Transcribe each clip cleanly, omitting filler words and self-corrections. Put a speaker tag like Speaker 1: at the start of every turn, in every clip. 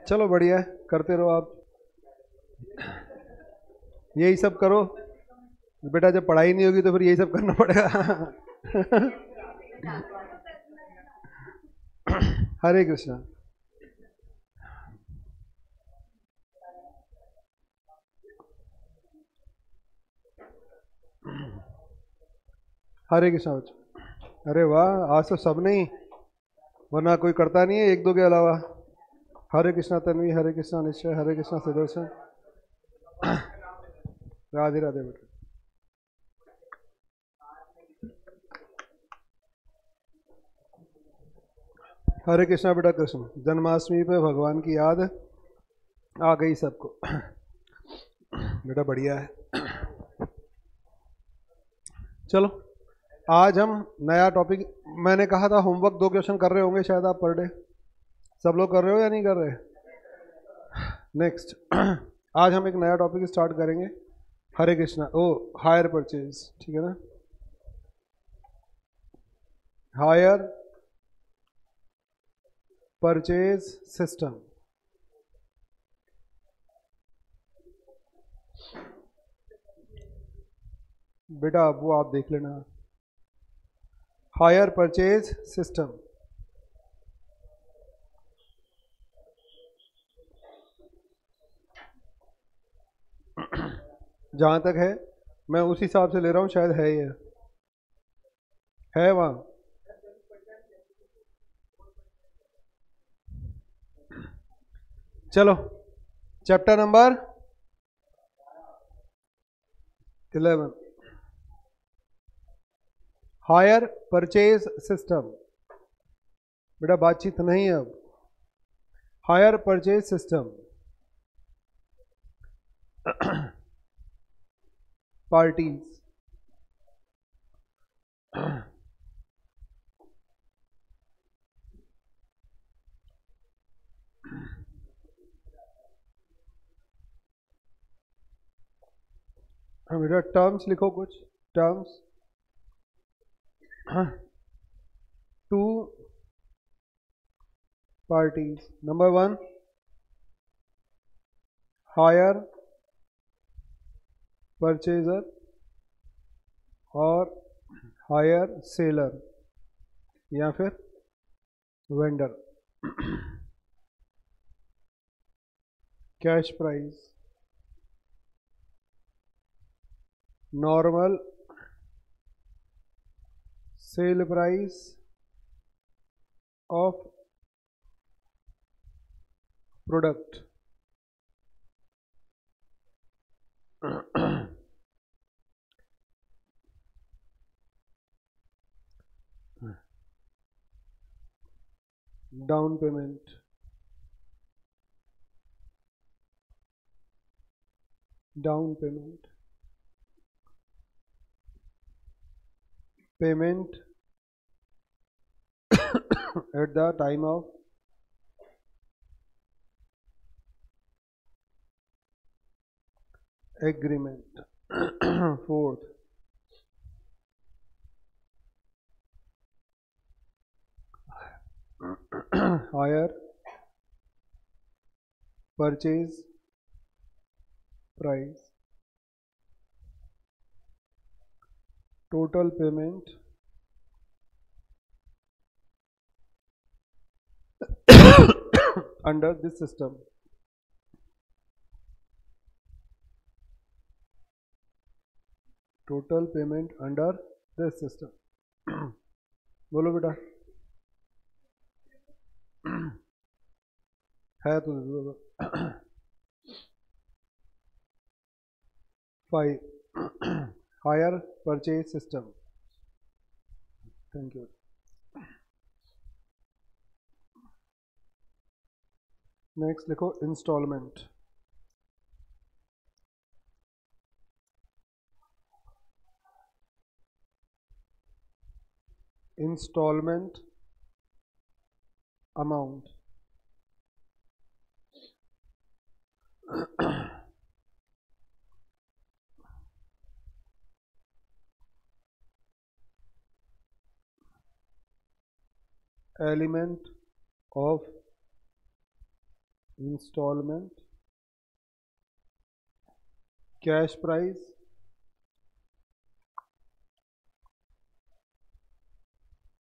Speaker 1: चलो बढ़िया है, करते रहो आप, यही सब करो। बेटा जब पढ़ाई नहीं होगी तो फिर यही सब करना पड़ेगा। हरे कृष्णा। हरे कृष्णा बच्चों। अरे वाह, आज तो सब नहीं, वरना कोई करता नहीं है एक दो के अलावा। हरे कृष्णा तन्वी, हरे कृष्णा निश्चय, हरे कृष्णा सुदर्शन। राधे राधे बेटा। हरे कृष्णा बेटा कृष्ण। जन्माष्टमी पे भगवान की याद आ गई सबको। बेटा बढ़िया है। चलो आज हम नया टॉपिक, मैंने कहा था होमवर्क 2 क्वेश्चन कर रहे होंगे शायद आप पर डे। सब लोग कर रहे हो या नहीं कर रहे? नेक्स्ट। आज हम एक नया टॉपिक स्टार्ट करेंगे। हरे कृष्णा। ओ, हायर परचेज, ठीक है ना? Higher purchase system. बेटा अब वो आप देख लेना। Higher purchase system. जहां तक है मैं उस हिसाब से ले रहा हूं, शायद है ये, है वहां। चलो chapter number 11, hire purchase system. बेटा बातचीत नहीं है अब। Hire purchase system. पार्टीज। बेटा टर्म्स लिखो कुछ terms. Two parties. Number 1 hire purchaser और हायर सेलर या फिर vendor. Cash price, normal sale price of product. Down payment, down payment, payment at the time of agreement. Fourth, higher purchase price, total payment under this system. Total payment under this system. बोलो बेटा, है तो 5 higher purchase system. Thank you. Next लिखो instalment. Instalment amount. Element of instalment, cash price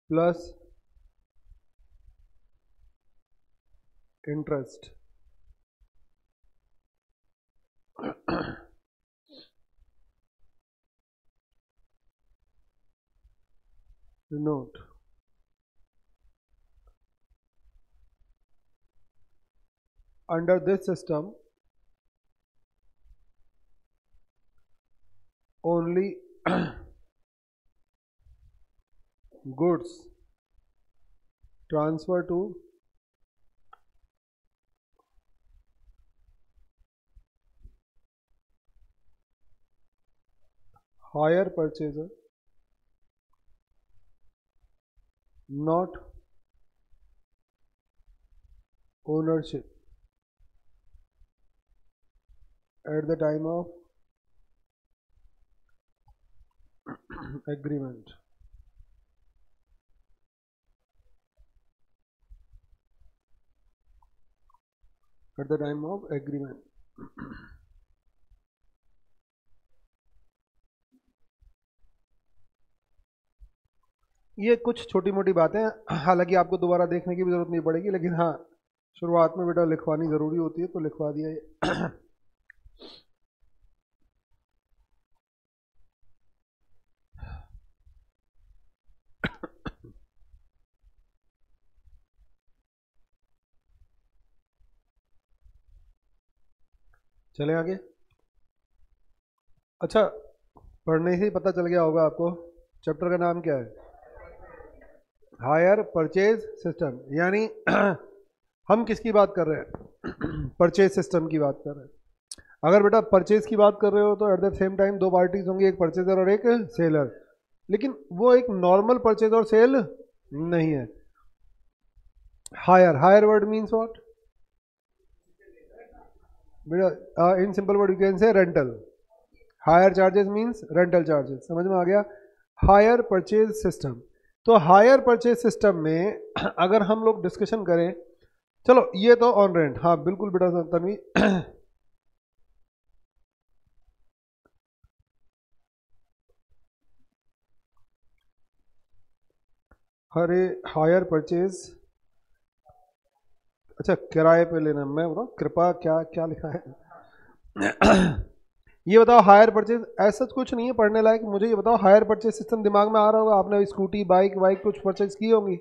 Speaker 1: plus interest. Note, under this system only goods transfer to higher purchaser, not ownership at the time of agreement. At the time of agreement. ये कुछ छोटी मोटी बातें, हालांकि आपको दोबारा देखने की भी जरूरत नहीं पड़ेगी, लेकिन हाँ शुरुआत में बेटा लिखवानी जरूरी होती है तो लिखवा दिया ये। चले आगे। अच्छा, पढ़ने से ही पता चल गया होगा आपको चैप्टर का नाम क्या है, हायर परचेज सिस्टम। यानी हम किसकी बात कर रहे हैं, परचेज सिस्टम की बात कर रहे हैं। अगर बेटा परचेज की बात कर रहे हो तो एट द सेम टाइम दो पार्टीज होंगी, एक परचेजर और एक सेलर, लेकिन वो एक नॉर्मल परचेज और सेल नहीं है। Hire, hire word means what बेटा, in simple word you can say rental. Hire charges means rental charges, समझ में आ गया। हायर परचेज सिस्टम, तो हायर परचेज सिस्टम में अगर हम लोग डिस्कशन करें, चलो ये तो ऑन रेंट, हाँ बिल्कुल बेटा तन्वी। अरे हायर परचेज, अच्छा किराए पे लेना, मैं बताऊँ कृपा क्या क्या लिखा है। ये बताओ हायर परचेज, ऐसा कुछ नहीं है पढ़ने लायक। मुझे ये बताओ हायर परचेज सिस्टम दिमाग में आ रहा होगा, आपने स्कूटी बाइक वाइक कुछ परचेज की होंगी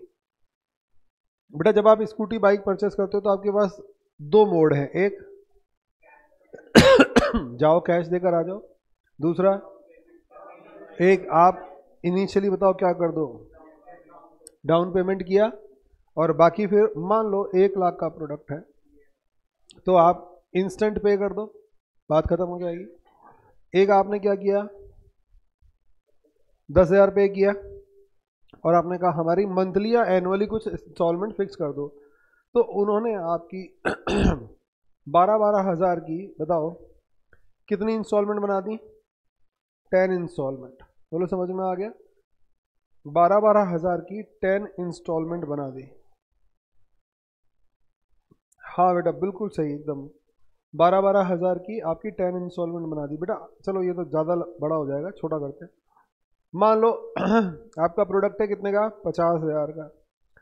Speaker 1: बेटा। जब आप स्कूटी बाइक परचेज करते हो तो आपके पास दो मोड है, एक जाओ कैश देकर आ जाओ, दूसरा एक आप इनिशियली बताओ क्या कर दो, डाउन पेमेंट किया और बाकी फिर मान लो 1 लाख का प्रोडक्ट है तो आप इंस्टेंट पे कर दो, बात खत्म हो जाएगी। एक आपने क्या किया, 10,000 पे किया और आपने कहा हमारी मंथली या एनुअली कुछ इंस्टॉलमेंट फिक्स कर दो, तो उन्होंने आपकी 12-12 हज़ार की बताओ कितनी इंस्टॉलमेंट बना दी, 10 इंस्टॉलमेंट। बोलो समझ में आ गया, 12-12 हज़ार की 10 इंस्टॉलमेंट बना दी। हाँ बेटा बिल्कुल सही एकदम, 12-12 हज़ार की आपकी 10 इंस्टॉलमेंट बना दी बेटा। चलो ये तो ज़्यादा बड़ा हो जाएगा, छोटा करते हैं। मान लो आपका प्रोडक्ट है कितने का, 50,000 का।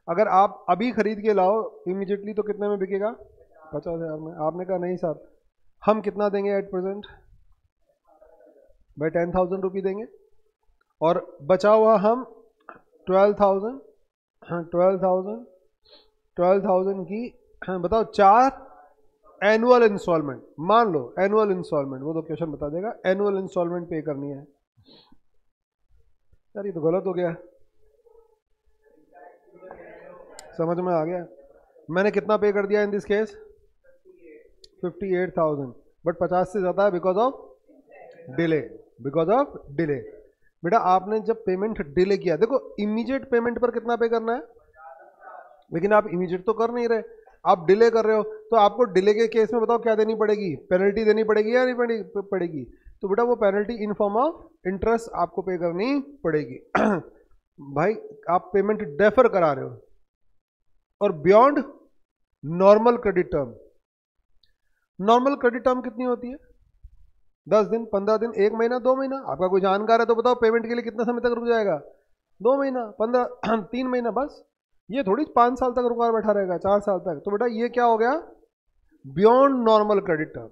Speaker 1: अगर आप अभी खरीद के लाओ इमीडिएटली तो कितने में बिकेगा, 50,000 में। आपने कहा नहीं साहब हम कितना देंगे एट प्रेजेंट, भाई 10,000 रुपये देंगे और बचा हुआ हम 12,000, हाँ 12,000 की, हाँ बताओ 4 एनुअल इंस्टॉलमेंट, मान लो एनुअल इंस्टॉलमेंट, वो तो क्वेश्चन बता देगा, एनुअल इंस्टॉलमेंट पे करनी है। यार ये तो गलत हो गया, समझ में आ गया। मैंने कितना पे कर दिया इन दिस केस, 58,000, बट 50 से ज़्यादा है because of delay, because of delay. बेटा आपने जब पेमेंट डिले किया, देखो इमीडिएट पेमेंट पर कितना पे करना है, लेकिन आप इमीडिएट तो कर नहीं रहे, आप डिले कर रहे हो, तो आपको डिले के केस में बताओ क्या देनी पड़ेगी, पेनल्टी देनी पड़ेगी या नहीं पड़ेगी। तो बेटा वो penalty in form of interest आपको पे करनी पड़ेगी। भाई आप पेमेंट डेफर करा रहे हो और beyond normal credit term, normal credit term कितनी होती है? 10 दिन, 15 दिन, 1 महीना, 2 महीना। आपका कोई जानकार है तो बताओ पेमेंट के लिए कितना समय तक रुक जाएगा? 2 महीना, 15 3 महीना बस। ये थोड़ी 5 साल तक रुका बैठा रहेगा, 4 साल तक। तो बेटा ये क्या हो गया? Beyond normal credit term.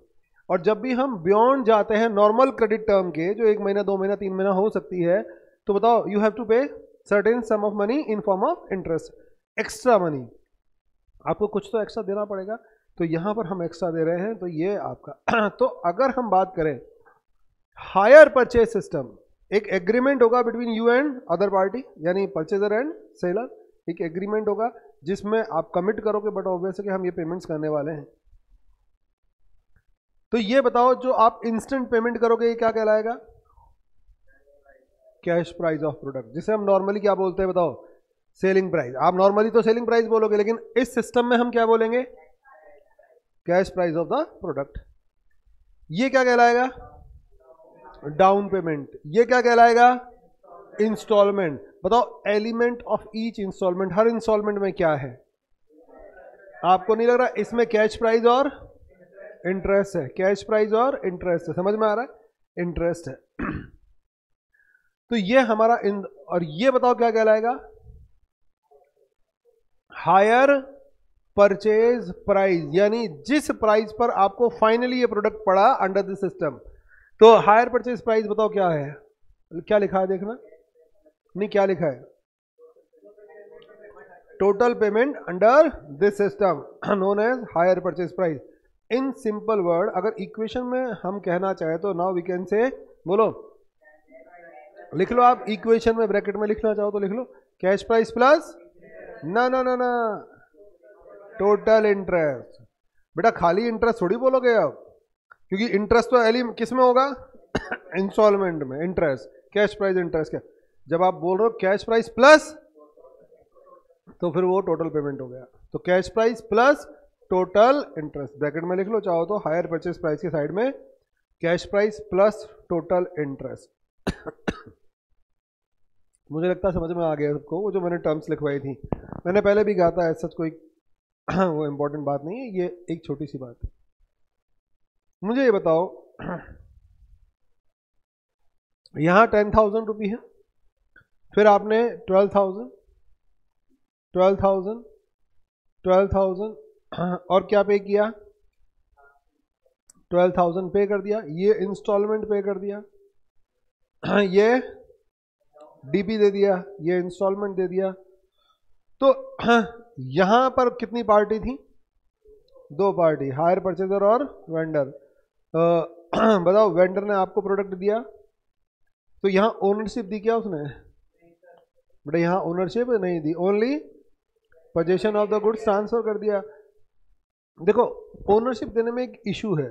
Speaker 1: और जब भी हम बियॉन्ड जाते हैं नॉर्मल क्रेडिट टर्म के, जो 1 महीना, 2 महीना, 3 महीना हो सकती है, तो बताओ यू हैव टू पे certain some of money in form of interest, extra money. आपको कुछ तो एक्स्ट्रा देना पड़ेगा, तो यहां पर हम एक्स्ट्रा दे रहे हैं, तो ये आपका तो अगर हम बात करें हायर परचेज सिस्टम, एक एग्रीमेंट होगा between you and other party, यानी परचेजर एंड सेलर। एक एग्रीमेंट होगा जिसमें आप कमिट करोगे, बट ऑब्वियस है कि हम ये पेमेंट्स करने वाले हैं। तो ये बताओ जो आप इंस्टेंट पेमेंट करोगे ये क्या कहलाएगा? कैश प्राइस ऑफ प्रोडक्ट, जिसे हम नॉर्मली क्या बोलते हैं बताओ? Selling price. आप नॉर्मली तो सेलिंग प्राइस बोलोगे, लेकिन इस सिस्टम में हम क्या बोलेंगे? Cash price of the product. ये क्या कहलाएगा? Down payment. ये क्या कहलाएगा? इंस्टॉलमेंट। बताओ एलिमेंट ऑफ ईच इंस्टॉलमेंट, हर इंस्टॉलमेंट में क्या है? आपको नहीं लग रहा इसमें कैश प्राइस और इंटरेस्ट है? कैश प्राइस और इंटरेस्ट है, समझ में आ रहा है? इंटरेस्ट है। तो ये हमारा और ये बताओ क्या कहलाएगा? हायर परचेज प्राइस, यानी जिस प्राइस पर आपको फाइनली ये प्रोडक्ट पड़ा अंडर दिस सिस्टम। तो हायर परचेज प्राइस बताओ क्या है? क्या लिखा है देखना, नहीं क्या लिखा है? Total payment under this system known as hire purchase price. In simple word अगर इक्वेशन में हम कहना चाहे तो नाउ वी कैन से, बोलो लिख लो आप इक्वेशन में, ब्रैकेट में लिखना चाहो तो लिख लो कैश प्राइस प्लस ना ना ना ना टोटल इंटरेस्ट। बेटा खाली इंटरेस्ट थोड़ी बोलोगे आप, क्योंकि इंटरेस्ट तो एली किस में होगा? इंस्टॉलमेंट में। इंटरेस्ट, कैश प्राइस इंटरेस्ट क्या, जब आप बोल रहे हो कैश प्राइस प्लस, तो फिर वो टोटल पेमेंट हो गया। तो cash price plus total interest, bracket में लिख लो चाहो तो, हायर परचेज प्राइस के साइड में cash price plus total interest. मुझे लगता है समझ में आ गया सबको, वो जो मैंने टर्म्स लिखवाई थी। मैंने पहले भी कहा था, ऐसा कोई वो इम्पोर्टेंट बात नहीं है, ये एक छोटी सी बात है। मुझे ये बताओ यहां 10,000 रुपये है, फिर आपने 12,000 12,000 12,000 और क्या पे किया? 12,000 पे कर दिया, ये इंस्टॉलमेंट पे कर दिया, ये डीपी दे दिया, ये इंस्टॉलमेंट दे दिया। तो यहां पर कितनी पार्टी थी? 2 पार्टी, हायर परचेजर और वेंडर। बताओ वेंडर ने आपको प्रोडक्ट दिया, तो यहां ओनरशिप दी क्या उसने? बेटा यहां ओनरशिप नहीं दी, only possession of the goods transfer कर दिया। देखो ओनरशिप देने में एक इशू है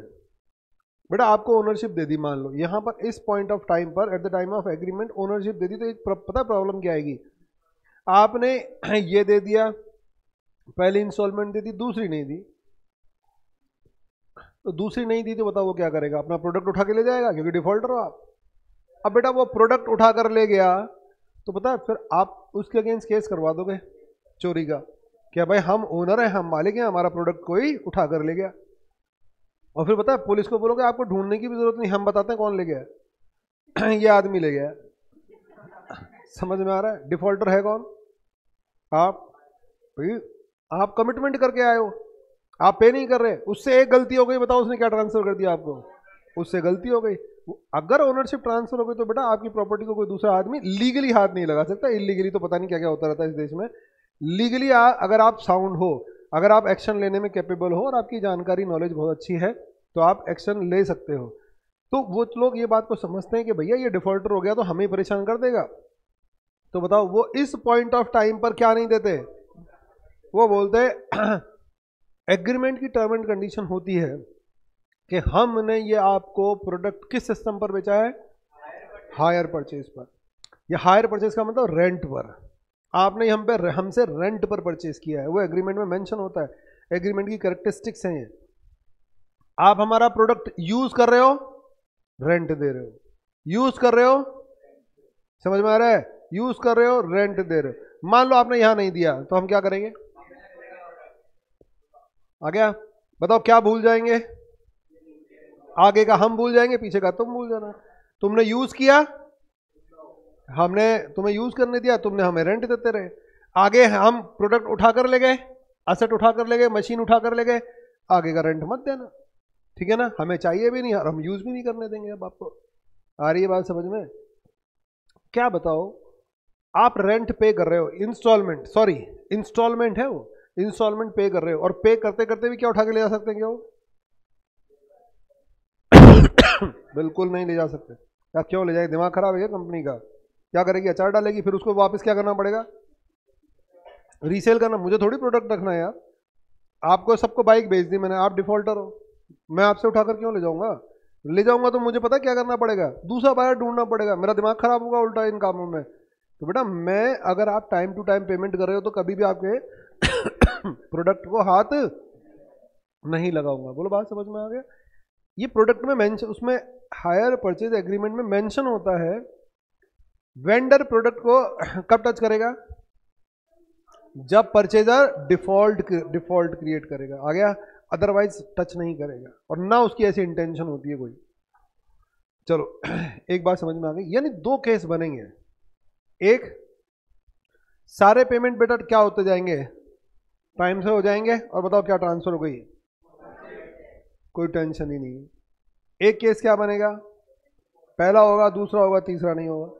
Speaker 1: बेटा, आपको ओनरशिप दे दी मान लो यहां पर, इस पॉइंट ऑफ टाइम पर at the time of agreement ownership दे दी, तो एक पता प्रॉब्लम क्या आएगी? आपने ये दे दिया, पहली इंस्टॉलमेंट दे दी, दूसरी नहीं दी। तो दूसरी नहीं दी तो बताओ वो क्या करेगा? अपना प्रोडक्ट उठा के ले जाएगा, क्योंकि डिफॉल्टर हो आप। अब बेटा वो प्रोडक्ट उठा कर ले गया, तो पता है फिर आप उसके अगेंस्ट केस करवा दोगे चोरी का, क्या भाई हम ओनर हैं, हम मालिक हैं, हमारा प्रोडक्ट कोई उठा कर ले गया। और फिर पता है पुलिस को बोलोगे आपको ढूंढने की भी जरूरत नहीं, हम बताते हैं कौन ले गया। ये आदमी ले गया। समझ में आ रहा है? डिफॉल्टर है कौन? आप। भाई आप कमिटमेंट करके आए हो, आप पे नहीं कर रहे, उससे एक गलती हो गई, बताओ उसने क्या ट्रांसफर कर दिया आपको? उससे गलती हो गई। अगर ओनरशिप ट्रांसफर हो गई तो बेटा आपकी प्रॉपर्टी को कोई दूसरा आदमी लीगली हाथ नहीं लगा सकता। इलीगली तो पता नहीं क्या क्या होता रहता है इस देश में। लीगली अगर आप साउंड हो, अगर आप एक्शन लेने में कैपेबल हो और आपकी जानकारी नॉलेज बहुत अच्छी है, तो आप एक्शन ले सकते हो। तो वो लोग ये बात को समझते हैं कि भैया ये डिफॉल्टर हो गया तो हमें परेशान कर देगा, तो बताओ वो इस पॉइंट ऑफ टाइम पर क्या नहीं देते? वो बोलते एग्रीमेंट की टर्म एंड कंडीशन होती है कि हमने ये आपको प्रोडक्ट किस सिस्टम पर बेचा है? हायर परचेज पर। या हायर परचेज का मतलब रेंट पर, आपने हम पे हमसे रेंट पर परचेज किया है, वो एग्रीमेंट में मेंशन होता है। एग्रीमेंट की कैरेक्टरिस्टिक्स हैं ये। आप हमारा प्रोडक्ट यूज कर रहे हो, रेंट दे रहे हो, यूज कर रहे हो, समझ में आ रहा है? यूज कर रहे हो, रेंट दे रहे हो। मान लो आपने यहां नहीं दिया तो हम क्या करेंगे? आ गया? बताओ क्या भूल जाएंगे? आगे का हम भूल जाएंगे, पीछे का तुम भूल जाना। तुमने यूज किया, हमने तुम्हें यूज करने दिया, तुमने हमें रेंट देते रहे। आगे हम प्रोडक्ट उठा कर ले गए, असेट उठा कर ले गए, मशीन उठा कर ले गए, आगे का रेंट मत देना, ठीक है ना, हमें चाहिए भी नहीं और हम यूज भी नहीं करने देंगे। अब आपको आ रही है बात समझ में? क्या बताओ, आप रेंट पे कर रहे हो, इंस्टॉलमेंट, सॉरी इंस्टॉलमेंट है वो, इंस्टॉलमेंट पे कर रहे हो, और पे करते करते भी क्या उठा के ले जा सकते हैं क्या वो? बिल्कुल नहीं ले जा सकते। क्या क्यों ले जाए? दिमाग खराब है क्या कंपनी का? क्या करेगी? अचार डालेगी, फिर उसको वापस क्या करना पड़ेगा? रीसेल करना। मुझे थोड़ी प्रोडक्ट रखना है यार, आपको सबको बाइक बेच दी मैंने, आप डिफॉल्टर हो, मैं आपसे उठाकर क्यों ले जाऊंगा? ले जाऊंगा तो मुझे पता क्या करना पड़ेगा, दूसरा बायर ढूंढना पड़ेगा, मेरा दिमाग खराब होगा उल्टा इन कामों में। तो बेटा मैं, अगर आप टाइम टू टाइम पेमेंट कर रहे हो तो कभी भी आपके प्रोडक्ट को हाथ नहीं लगाऊंगा। बोलो बात समझ में आ गया? ये प्रोडक्ट में मेंशन, उसमें हायर परचेज एग्रीमेंट में मेंशन होता है वेंडर प्रोडक्ट को कब टच करेगा? जब परचेजर डिफॉल्ट क्रिएट करेगा, आ गया, अदरवाइज टच नहीं करेगा, और ना उसकी ऐसी इंटेंशन होती है कोई। चलो एक बात समझ में आ गई, यानी दो केस बनेंगे। एक, सारे पेमेंट बेटा क्या होते जाएंगे? टाइम से हो जाएंगे, और बताओ क्या ट्रांसफर हो गई, कोई टेंशन ही नहीं। एक केस क्या बनेगा? पहला होगा, दूसरा होगा, तीसरा नहीं होगा,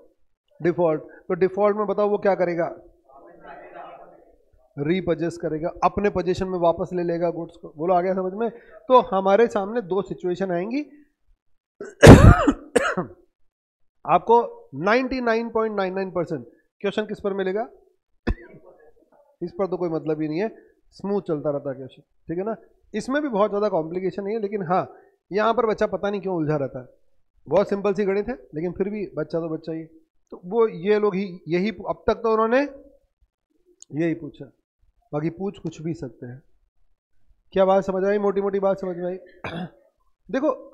Speaker 1: डिफॉल्ट। तो डिफॉल्ट में बताओ वो क्या करेगा? रीपरचेस करेगा, अपने पोजीशन में वापस ले लेगा गुड्स को। बोलो आ गया समझ में? तो हमारे सामने दो सिचुएशन आएंगी आपको 99.99% क्वेश्चन किस पर मिलेगा? इस पर तो कोई मतलब ही नहीं है, स्मूथ चलता रहता है क्वेश्चन, ठीक है ना। इसमें भी बहुत ज़्यादा कॉम्प्लिकेशन नहीं है, लेकिन हाँ यहाँ पर बच्चा पता नहीं क्यों उलझा रहता है। बहुत सिंपल सी गणित है, लेकिन फिर भी बच्चा तो बच्चा ही। तो वो ये लोग ही यही, अब तक तो उन्होंने यही पूछा, बाकी पूछ कुछ भी सकते हैं। क्या बात समझ आई? मोटी मोटी बात समझ में आई? देखो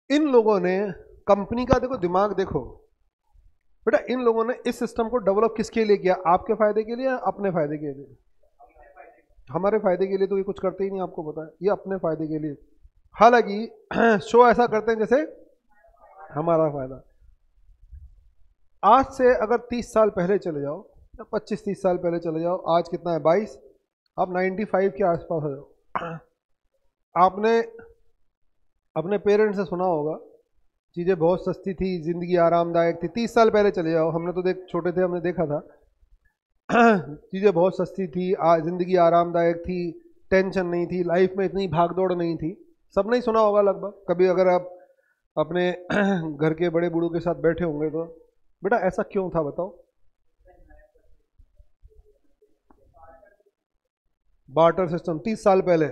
Speaker 1: इन लोगों ने कंपनी का, देखो दिमाग देखो बेटा, इन लोगों ने इस सिस्टम को डेवलप किसके लिए किया? आपके फायदे के लिए या अपने फायदे के लिए? हमारे फायदे के लिए तो ये कुछ करते ही नहीं, आपको पता है, ये अपने फायदे के लिए। हालांकि शो ऐसा करते हैं जैसे हमारा फायदा। आज से अगर 30 साल पहले चले जाओ, 25-30 साल पहले चले जाओ, आज कितना है 22, आप 95 के आसपास हो जाओ। आपने अपने पेरेंट्स से सुना होगा चीज़ें बहुत सस्ती थी, ज़िंदगी आरामदायक थी। 30 साल पहले चले जाओ, हमने तो छोटे थे, हमने देखा था चीज़ें बहुत सस्ती थी, ज़िंदगी आरामदायक थी, टेंशन नहीं थी, लाइफ में इतनी भागदौड़ नहीं थी। सब नहीं सुना होगा लगभग कभी, अगर आप अपने घर के बड़े बूढ़ों के साथ बैठे होंगे तो। बेटा ऐसा क्यों था बताओ? बार्टर सिस्टम 30 साल पहले,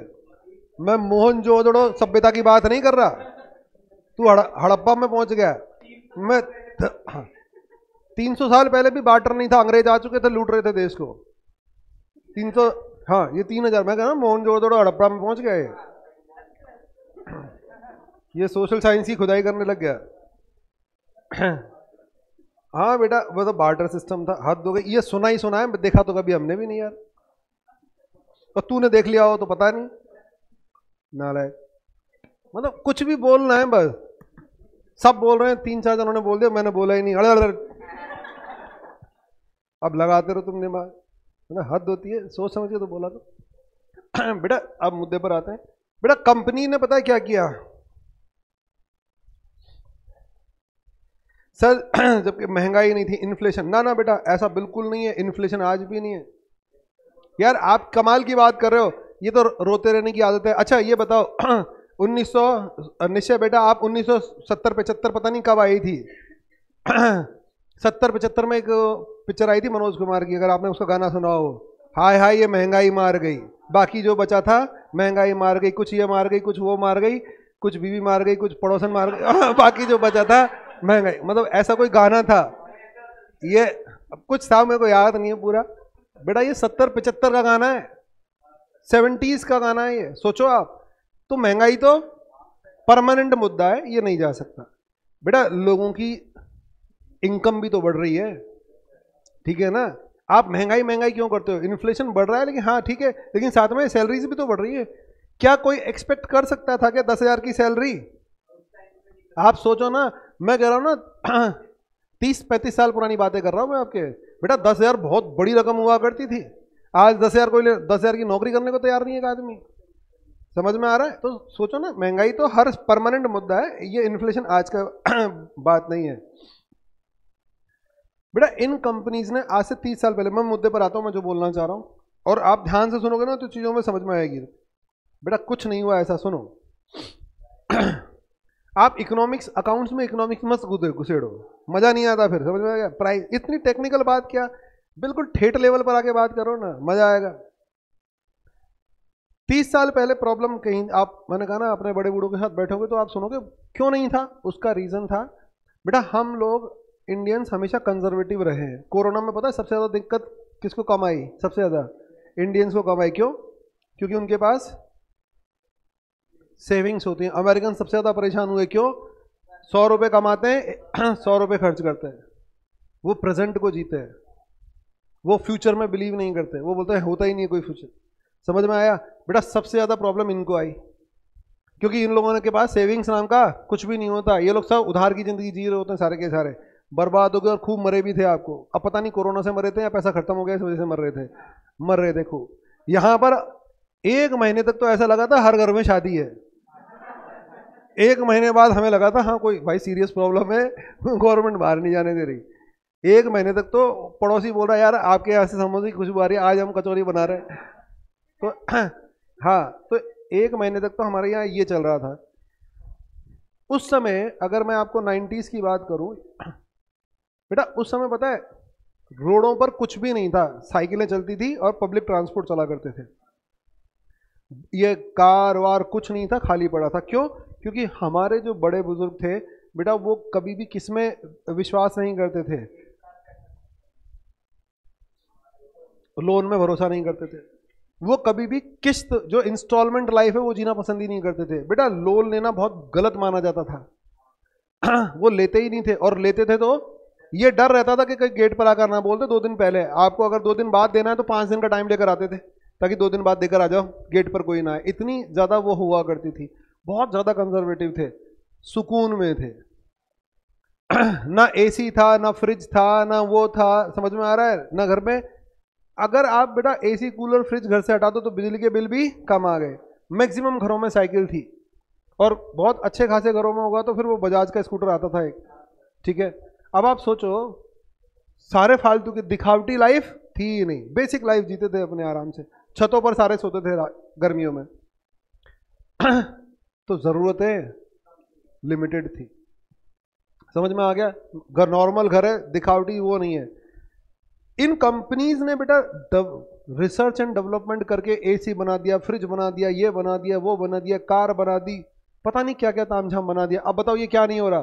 Speaker 1: मैं मोहनजोदड़ो सभ्यता की बात नहीं कर रहा, तू हड़प्पा में पहुंच गया। मैं 300 साल पहले भी बार्टर नहीं था, अंग्रेज आ चुके थे, लूट रहे थे देश को। 300, हाँ ये 3000, मैं कह रहा हूं मोहनजोदड़ो हड़प्पा में पहुंच गए। ये सोशल साइंस की खुदाई करने लग गया। हाँ बेटा वो तो बार्टर सिस्टम था, हद हो गई। ये सुना ही सुना है, देखा तो कभी हमने भी नहीं यार, तो तूने देख लिया हो तो पता नहीं, नालायक। मतलब कुछ भी बोलना है बस, सब बोल रहे हैं, 3-4 जनों ने बोल दिया, मैंने बोला ही नहीं, अड़े अब लगाते रहो तुम दिमाग, है ना, हद होती है, सोच समझ के तो बोला तो। बेटा अब मुद्दे पर आते हैं। बेटा कंपनी ने पता है क्या किया सर? जबकि महंगाई नहीं थी, इन्फ्लेशन, ना ना बेटा ऐसा बिल्कुल नहीं है, इन्फ्लेशन आज भी नहीं है यार। आप कमाल की बात कर रहे हो, ये तो रोते रहने की आदत है। अच्छा ये बताओ 1900 निश्चय बेटा, आप 1970-75 पता नहीं कब आई थी 70-75 में एक पिक्चर आई थी मनोज कुमार की, अगर आपने उसका गाना सुना हो, हाय हाय ये महंगाई मार गई, बाकी जो बचा था महंगाई मार गई, कुछ ये मार गई, कुछ वो मार गई, कुछ बीवी मार गई, कुछ पड़ोसन मार गई, बाकी जो बचा था महंगाई। मतलब ऐसा कोई गाना था ये, अब कुछ था मेरे को याद नहीं है पूरा। बेटा ये 70-75 का गाना है, 70s का गाना है ये, सोचो आप। तो महंगाई तो परमानेंट मुद्दा है, ये नहीं जा सकता। बेटा लोगों की इनकम भी तो बढ़ रही है, ठीक है ना। आप महंगाई महंगाई क्यों करते हो? इन्फ्लेशन बढ़ रहा है, लेकिन हाँ ठीक है, लेकिन साथ में सैलरीज भी तो बढ़ रही है। क्या कोई एक्सपेक्ट कर सकता था क्या 10,000 की सैलरी? आप सोचो ना, मैं कह रहा हूं ना 30-35 साल पुरानी बातें कर रहा हूं मैं आपके। बेटा 10,000 बहुत बड़ी रकम हुआ करती थी। आज 10,000 कोई 10,000 की नौकरी करने को तैयार नहीं है एक आदमी। समझ में आ रहा है? तो सोचो ना, महंगाई तो हर परमानेंट मुद्दा है, ये इन्फ्लेशन आज का बात नहीं है। बेटा इन कंपनीज ने आज से 30 साल पहले, मैं मुद्दे पर आता हूं, मैं जो बोलना चाह रहा हूं, और आप ध्यान से सुनोगे ना तो चीजों में समझ में आएगी। बेटा कुछ नहीं हुआ ऐसा, सुनो आप इकोनॉमिक्स अकाउंट्स में इकोनॉमिक्स मत घुसेड़ो, मजा नहीं आता फिर, समझ में आ गया? प्राइस इतनी टेक्निकल बात क्या, बिल्कुल ठेठ लेवल पर आके बात करो ना, मजा आएगा। 30 साल पहले प्रॉब्लम कहीं, आप मैंने कहा ना अपने बड़े बूढ़ों के साथ बैठोगे तो आप सुनोगे क्यों नहीं था। उसका रीजन था बेटा हम लोग इंडियंस हमेशा कंजर्वेटिव रहे हैं। कोरोना में पता है सबसे ज्यादा दिक्कत किसको कम आई? सबसे ज्यादा इंडियंस को कम आई। क्यों? क्योंकि उनके पास सेविंग्स होती हैं। अमेरिकन सबसे ज्यादा परेशान हुए, क्यों? 100 रुपये कमाते हैं 100 रुपये खर्च करते हैं। वो प्रेजेंट को जीते हैं, वो फ्यूचर में बिलीव नहीं करते, वो बोलते हैं होता ही नहीं है कोई फ्यूचर। समझ में आया? बेटा सबसे ज्यादा प्रॉब्लम इनको आई, क्योंकि इन लोगों के पास सेविंग्स नाम का कुछ भी नहीं होता। ये लोग सब उधार की जिंदगी जी रहे होते हैं, सारे के सारे बर्बाद हो गए और खूब मरे भी थे। आपको अब पता नहीं कोरोना से मरे थे या पैसा खत्म हो गया इस वजह से मर रहे थे खूब। यहां पर 1 महीने तक तो ऐसा लगा था हर घर में शादी है। 1 महीने बाद हमें लगा था हाँ कोई भाई सीरियस प्रॉब्लम है, गवर्नमेंट बाहर नहीं जाने दे रही। 1 महीने तक तो पड़ोसी बोल रहा है यार आपके यहाँ से समोसे की खुशबू आ रही है, आज हम कचौरी बना रहे हैं। तो हाँ, तो 1 महीने तक तो हमारे यहाँ ये चल रहा था। उस समय अगर मैं आपको 90s की बात करूं, बेटा उस समय पता है रोडों पर कुछ भी नहीं था, साइकिलें चलती थी और पब्लिक ट्रांसपोर्ट चला करते थे। ये कार वार कुछ नहीं था, खाली पड़ा था। क्यों? क्योंकि हमारे जो बड़े बुजुर्ग थे बेटा वो कभी भी किसमें विश्वास नहीं करते थे, लोन में भरोसा नहीं करते थे। वो कभी भी किस्त जो इंस्टॉलमेंट लाइफ है वो जीना पसंद ही नहीं करते थे। बेटा लोन लेना बहुत गलत माना जाता था वो लेते ही नहीं थे, और लेते थे तो ये डर रहता था कि कहीं गेट पर आकर ना बोलते 2 दिन पहले। आपको अगर 2 दिन बाद देना है तो 5 दिन का टाइम लेकर आते थे, ताकि 2 दिन बाद देकर आ जाओ, गेट पर कोई ना आए। इतनी ज्यादा वो हुआ करती थी, बहुत ज्यादा कंजर्वेटिव थे, सुकून में थे ना एसी था, ना फ्रिज था, ना वो था। समझ में आ रहा है? ना घर में, अगर आप बेटा एसी कूलर फ्रिज घर से हटा दो तो बिजली के बिल भी कम आ गए। मैक्सिमम घरों में साइकिल थी, और बहुत अच्छे खासे घरों में होगा तो फिर वो बजाज का स्कूटर आता था एक, ठीक है। अब आप सोचो सारे फालतू की दिखावटी लाइफ थी ही नहीं, बेसिक लाइफ जीते थे अपने आराम से, छतों पर सारे सोते थे गर्मियों में तो जरूरतें लिमिटेड थी। समझ में आ गया? घर नॉर्मल घर है, दिखावटी वो नहीं है। इन कंपनीज ने बेटा रिसर्च एंड डेवलपमेंट करके एसी बना दिया, फ्रिज बना दिया, ये बना दिया, वो बना दिया, कार बना दी, पता नहीं क्या क्या तामझाम बना दिया। अब बताओ ये क्या नहीं हो रहा?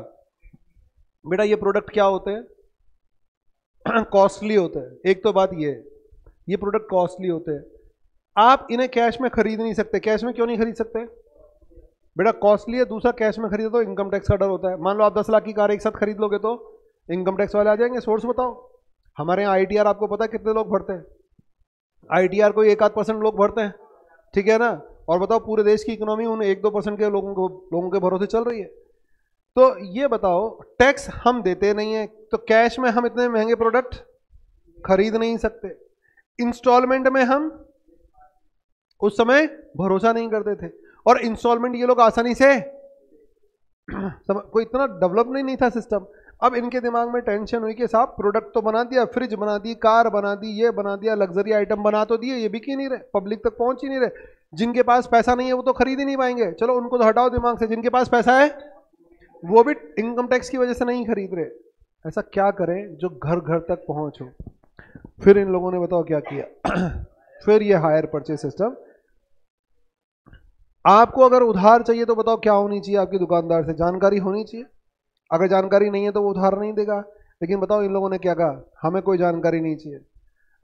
Speaker 1: बेटा ये प्रोडक्ट क्या होते हैं कॉस्टली होते हैं। एक तो बात ये प्रोडक्ट कॉस्टली होते हैं, आप इन्हें कैश में खरीद नहीं सकते। कैश में क्यों नहीं खरीद सकते? बेटा कॉस्टली है। दूसरा, कैश में खरीदो तो इनकम टैक्स का डर होता है। मान लो आप 10 लाख की कार एक साथ खरीद लोगे तो इनकम टैक्स वाले आ जाएंगे। सोर्स बताओ। हमारे यहाँ ITR आपको पता है कितने लोग भरते हैं? ITR कोई 1-8% लोग भरते हैं, ठीक है ना। और बताओ पूरे देश की इकोनॉमी उन 1-2% के लोगों के भरोसे चल रही है। तो ये बताओ टैक्स हम देते नहीं है तो कैश में हम इतने महंगे प्रोडक्ट खरीद नहीं सकते। इंस्टॉलमेंट में हम उस समय भरोसा नहीं करते थे, और इंस्टॉलमेंट ये लोग आसानी से कोई इतना डेवलप नहीं था सिस्टम। अब इनके दिमाग में टेंशन हुई कि साहब प्रोडक्ट तो बना दिया, फ्रिज बना दी, कार बना दी, ये बना दिया, लग्जरी आइटम बना तो दिए, ये बिक ही नहीं रहे, पब्लिक तक पहुंच ही नहीं रहे। जिनके पास पैसा नहीं है वो तो खरीद ही नहीं पाएंगे, चलो उनको तो हटाओ दिमाग से। जिनके पास पैसा है वो भी इनकम टैक्स की वजह से नहीं खरीद रहे। ऐसा क्या करें जो घर घर तक पहुंचो? फिर इन लोगों ने बताओ क्या किया फिर ये हायर परचेज सिस्टम। आपको अगर उधार चाहिए तो बताओ क्या होनी चाहिए? आपकी दुकानदार से जानकारी होनी चाहिए। अगर जानकारी नहीं है तो वो उधार नहीं देगा। लेकिन बताओ इन लोगों ने क्या कहा? हमें कोई जानकारी नहीं चाहिए,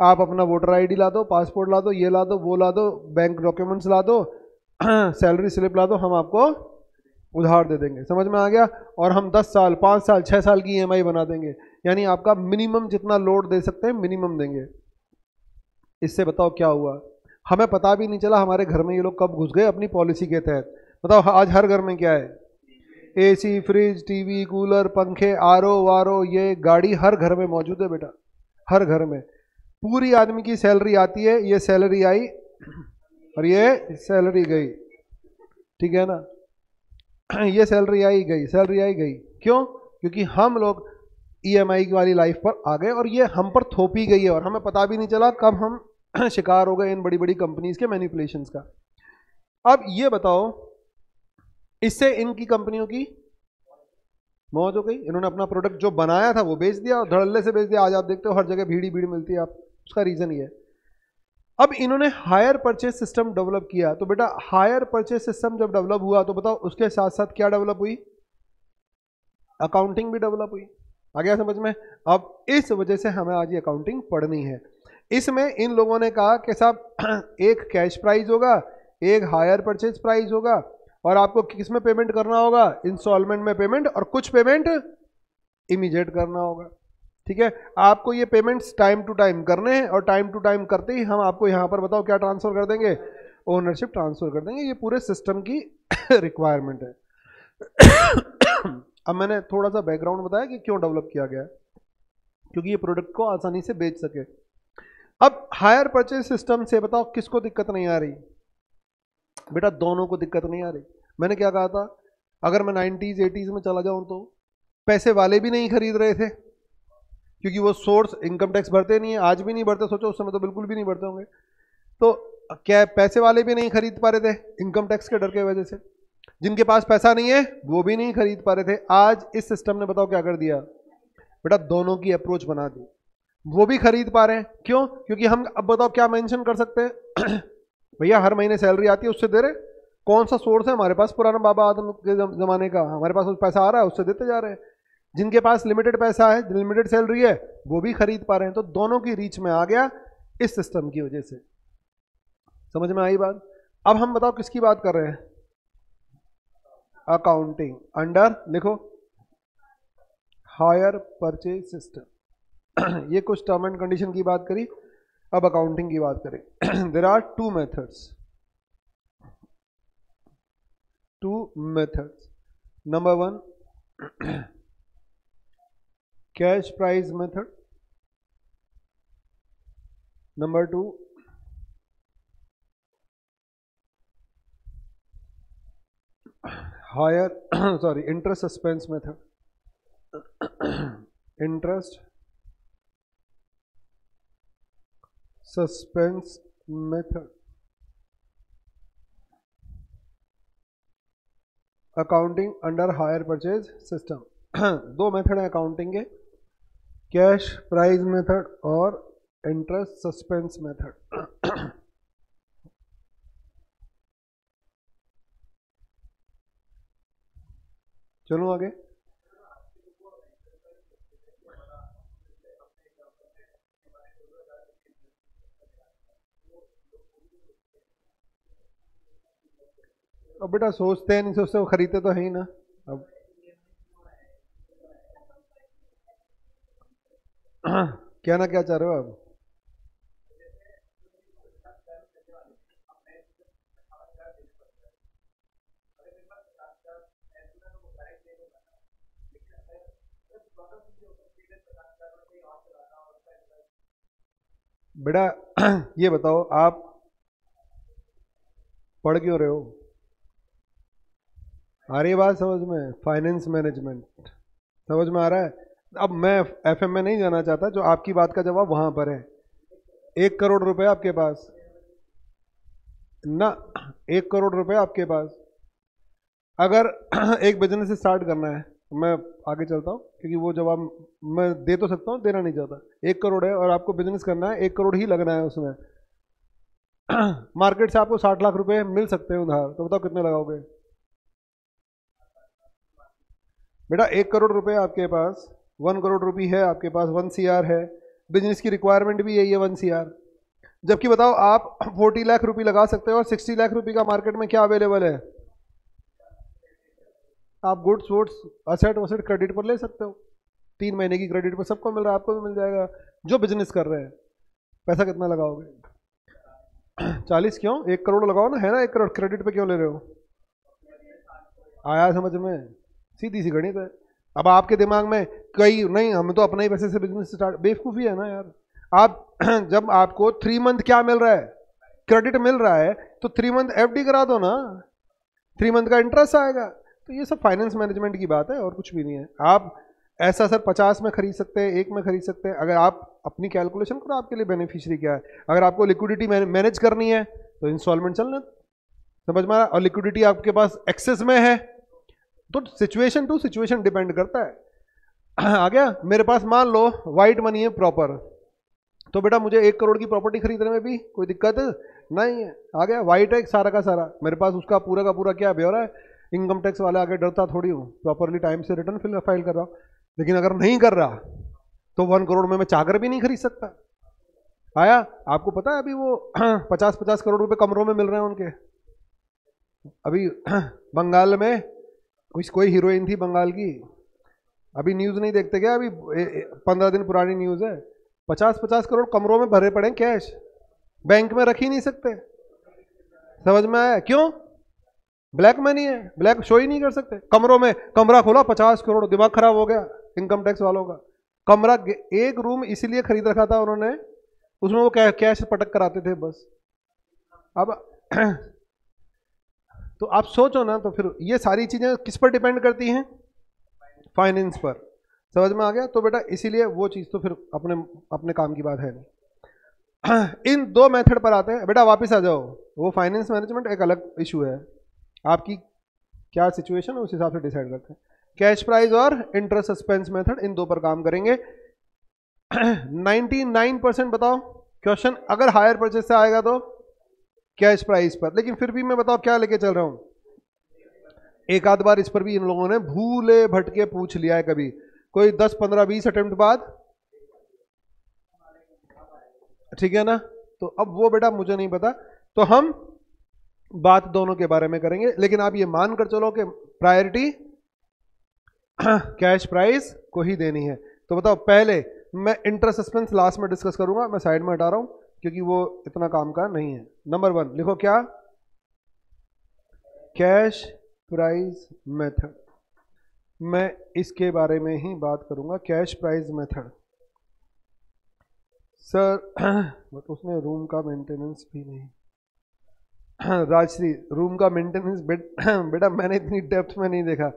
Speaker 1: आप अपना वोटर ID ला दो, पासपोर्ट ला दो, ये ला दो, वो ला दो, बैंक डॉक्यूमेंट्स ला दो सैलरी स्लिप ला दो, हम आपको उधार दे देंगे। समझ में आ गया? और हम 10 साल 5 साल 6 साल की EMI बना देंगे, यानी आपका मिनिमम जितना लोड दे सकते हैं मिनिमम देंगे। इससे बताओ क्या हुआ? हमें पता भी नहीं चला हमारे घर में ये लोग कब घुस गए अपनी पॉलिसी के तहत। बताओ आज हर घर में क्या है, एसी, फ्रिज, टीवी, कूलर, पंखे, आरओ वारो, ये गाड़ी हर घर में मौजूद है बेटा, हर घर में। पूरी आदमी की सैलरी आती है, ये सैलरी आई और ये सैलरी गई, ठीक है ना, ये सैलरी आई गई, सैलरी आई गई। क्यों? क्योंकि हम लोग ईएमआई वाली लाइफ पर आ गए और ये हम पर थोपी गई है और हमें पता भी नहीं चला कब हम शिकार हो गए इन बड़ी बड़ी कंपनीज के मैनिपुलेशंस का। अब ये बताओ, इससे इनकी कंपनियों की मौज हो गई, इन्होंने अपना प्रोडक्ट जो बनाया था वो बेच दिया और धड़ल्ले से बेच दिया। आज आप देखते हो हर जगह भीड़ ही भीड़ मिलती है, आप उसका रीजन ये है। अब इन्होंने हायर परचेज सिस्टम डेवलप किया, तो बेटा हायर परचेज सिस्टम जब डेवलप हुआ तो बताओ उसके साथ साथ क्या डेवलप हुई, अकाउंटिंग भी डेवलप हुई। आ गया समझ में? अब इस वजह से हमें आज ये अकाउंटिंग पढ़नी है। इसमें इन लोगों ने कहा कि साहब एक कैश प्राइस होगा, एक हायर परचेज प्राइस होगा और आपको किस में पेमेंट करना होगा, इंस्टॉलमेंट में पेमेंट, और कुछ पेमेंट इमीडिएट करना होगा। ठीक है, आपको ये पेमेंट्स टाइम टू टाइम करने हैं और टाइम टू टाइम करते ही हम आपको यहाँ पर बताओ क्या ट्रांसफर कर देंगे, ओनरशिप ट्रांसफर कर देंगे। ये पूरे सिस्टम की रिक्वायरमेंट है। अब मैंने थोड़ा सा बैकग्राउंड बताया कि क्यों डेवलप किया गया है, क्योंकि ये प्रोडक्ट को आसानी से बेच सके। अब हायर परचेज सिस्टम से बताओ किसको दिक्कत नहीं आ रही, बेटा दोनों को दिक्कत नहीं आ रही। मैंने क्या कहा था, अगर मैं 90s 80s में चला जाऊं तो पैसे वाले भी नहीं खरीद रहे थे, क्योंकि वो सोर्स इनकम टैक्स भरते नहीं है, आज भी नहीं भरते, सोचो उस समय तो बिल्कुल भी नहीं भरते होंगे। तो क्या पैसे वाले भी नहीं खरीद पा रहे थे इनकम टैक्स के डर के वजह से, जिनके पास पैसा नहीं है वो भी नहीं खरीद पा रहे थे। आज इस सिस्टम ने बताओ क्या कर दिया, बेटा दोनों की अप्रोच बना दी, वो भी खरीद पा रहे हैं। क्यों? क्योंकि हम अब बताओ क्या मेंशन कर सकते हैं, भैया हर महीने सैलरी आती है उससे दे रहे, कौन सा सोर्स है हमारे पास, पुराना बाबा आदम के जमाने का, हमारे पास पैसा आ रहा है उससे देते जा रहे हैं। जिनके पास लिमिटेड पैसा है, लिमिटेड सैलरी है, वो भी खरीद पा रहे हैं। तो दोनों की रीच में आ गया इस सिस्टम की वजह से। समझ में आई बात? अब हम बताओ किसकी बात कर रहे हैं, अकाउंटिंग अंडर लिखो हायर परचेज सिस्टम। ये कुछ टर्म एंड कंडीशन की बात करी, अब अकाउंटिंग की बात करें। There are two methods. Number 1 cash price method, number 2 interest suspense method, interest suspense method. Accounting under hire purchase system. दो मेथड है अकाउंटिंग के, कैश प्राइस मेथड और इंटरेस्ट सस्पेंस मेथड। चलो आगे। अब बेटा सोचते हैं नहीं सोचते, वो खरीदते तो है ही ना। अब कहना क्या चाह रहे हो अब, बेटा ये बताओ आप पढ़ क्यों रहे हो, आ रही है बात समझ में? फाइनेंस मैनेजमेंट समझ में आ रहा है? अब मैं एफएम में नहीं जाना चाहता, जो आपकी बात का जवाब वहां पर है। 1 करोड़ रुपए आपके पास ना, 1 करोड़ रुपए आपके पास, अगर एक बिजनेस स्टार्ट करना है, मैं आगे चलता हूँ क्योंकि वो जवाब मैं दे तो सकता हूँ, देना नहीं चाहता। 1 करोड़ है और आपको बिजनेस करना है, 1 करोड़ ही लगना है उसमें। मार्केट से आपको 60 लाख रुपए मिल सकते हैं उधार, तो बताओ कितने लगाओगे? बेटा 1 करोड़ रुपए आपके पास, 1 करोड़ रुपये है आपके पास, 1 CR है, बिजनेस की रिक्वायरमेंट भी यही है 1 CR। जबकि बताओ आप 40 लाख रुपए लगा सकते हो और 60 लाख रुपए का मार्केट में क्या अवेलेबल है, आप गुड्स वुड्स असेट वसेट क्रेडिट पर ले सकते हो, 3 महीने की क्रेडिट पर सबको मिल रहा है, आपको भी मिल जाएगा जो बिजनेस कर रहे हैं। पैसा कितना लगाओगे? 40 क्यों? 1 करोड़ लगाओ ना, है ना 1 करोड़, क्रेडिट पे क्यों ले रहे हो? आया समझ में? सीधी सी गणित है। अब आपके दिमाग में कई नहीं, हम तो अपने ही पैसे से बिजनेस स्टार्ट, बेवकूफ़ी है ना यार। आप जब आपको 3 मंथ क्या मिल रहा है, क्रेडिट मिल रहा है, तो 3 मंथ एफडी करा दो ना, 3 मंथ का इंटरेस्ट आएगा। तो ये सब फाइनेंस मैनेजमेंट की बात है और कुछ भी नहीं है। आप ऐसा सर 50 में खरीद सकते हैं, 1 में खरीद सकते हैं, अगर आप अपनी कैलकुलेशन करो आपके लिए बेनिफिशियरी क्या है। अगर आपको लिक्विडिटी मैनेज करनी है तो इंस्टॉलमेंट चलना, समझ में आ रहा? और लिक्विडिटी आपके पास एक्सेस में है तो सिचुएशन टू सिचुएशन डिपेंड करता है। आ गया? मेरे पास मान लो वाइट मनी है प्रॉपर, तो बेटा मुझे 1 करोड़ की प्रॉपर्टी खरीदने में भी कोई दिक्कत नहीं है। आ गया? वाइट है सारा का सारा, मेरे पास उसका पूरा का पूरा क्या ब्यौरा है, इनकम टैक्स वाले आगे डरता थोड़ी हूँ, प्रॉपरली टाइम से रिटर्न फाइल कर रहा हूँ। लेकिन अगर नहीं कर रहा तो 1 करोड़ में मैं चाकर भी नहीं खरीद सकता। आया? आपको पता है अभी वो 50-50 करोड़ रुपए कमरों में मिल रहे हैं उनके। अभी बंगाल में कोई हीरोइन थी बंगाल की, अभी न्यूज़ नहीं देखते क्या? अभी 15 दिन पुरानी न्यूज़ है, 50-50 करोड़ कमरों में भरे पड़े कैश, बैंक में रख ही नहीं सकते। समझ में आया? क्यों? ब्लैक मनी है, ब्लैक शो ही नहीं कर सकते। कमरों में कमरा खोला 50 करोड़, दिमाग खराब हो गया इनकम टैक्स वालों का। कमरा, एक रूम इसीलिए खरीद रखा था उन्होंने, उसमें वो कैश पटक कराते थे बस। अब तो आप सोचो ना, तो फिर ये सारी चीजें किस पर डिपेंड करती हैं? फाइनेंस पर। समझ में आ गया? तो बेटा इसीलिए वो चीज तो फिर अपने अपने काम की बात है नहीं। इन 2 मेथड पर आते हैं बेटा, वापस आ जाओ। वो फाइनेंस मैनेजमेंट एक अलग इशू है, आपकी क्या सिचुएशन है उस हिसाब से डिसाइड करते हैं। कैश प्राइस और इंटरेस्ट सस्पेंस मेथड, इन 2 पर काम करेंगे। 99% बताओ क्वेश्चन अगर हायर परचेज से आएगा तो कैश प्राइस पर, लेकिन फिर भी मैं बताओ क्या लेके चल रहा हूं, एक आध बार इस पर भी इन लोगों ने भूले भटके पूछ लिया है कभी, कोई 10, 15, 20 अटेम्प्ट बाद, ठीक है ना? तो अब वो बेटा मुझे नहीं पता, तो हम बात दोनों के बारे में करेंगे। लेकिन आप ये मान कर चलो कि प्रायोरिटी कैश प्राइस को ही देनी है। तो बताओ, पहले मैं इंटरेस्ट सस्पेंस लास्ट में डिस्कस करूंगा, मैं साइड में हटा रहा हूं क्योंकि वो इतना काम का नहीं है। नंबर 1 लिखो, क्या? कैश प्राइस मेथड, मैं इसके बारे में ही बात करूंगा, कैश प्राइस मेथड। सर उसने रूम का मेंटेनेंस भी नहीं, राजश्री रूम का मेंटेनेंस बेटा मैंने इतनी डेप्थ में नहीं देखा।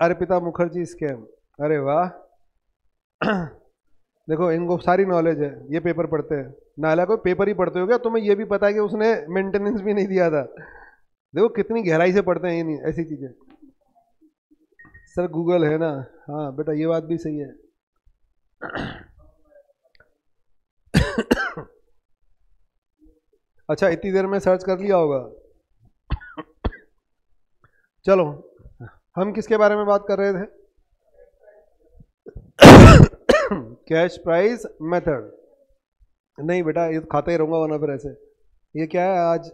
Speaker 1: अर्पिता मुखर्जी स्कैम, अरे वाह। देखो इनको सारी नॉलेज है, ये पेपर पढ़ते हैं, नाला को पेपर ही पढ़ते हो क्या? तुम्हें ये भी पता है कि उसने मेंटेनेंस भी नहीं दिया था। देखो कितनी गहराई से पढ़ते हैं ये नहीं ऐसी चीजें। सर गूगल है ना, हाँ बेटा ये बात भी सही है। अच्छा इतनी देर में सर्च कर लिया होगा। चलो हम किसके बारे में बात कर रहे थे? Cash price method. नहीं बेटा ये तो खाता ही रहूंगा वरना फिर ऐसे। ये क्या है आज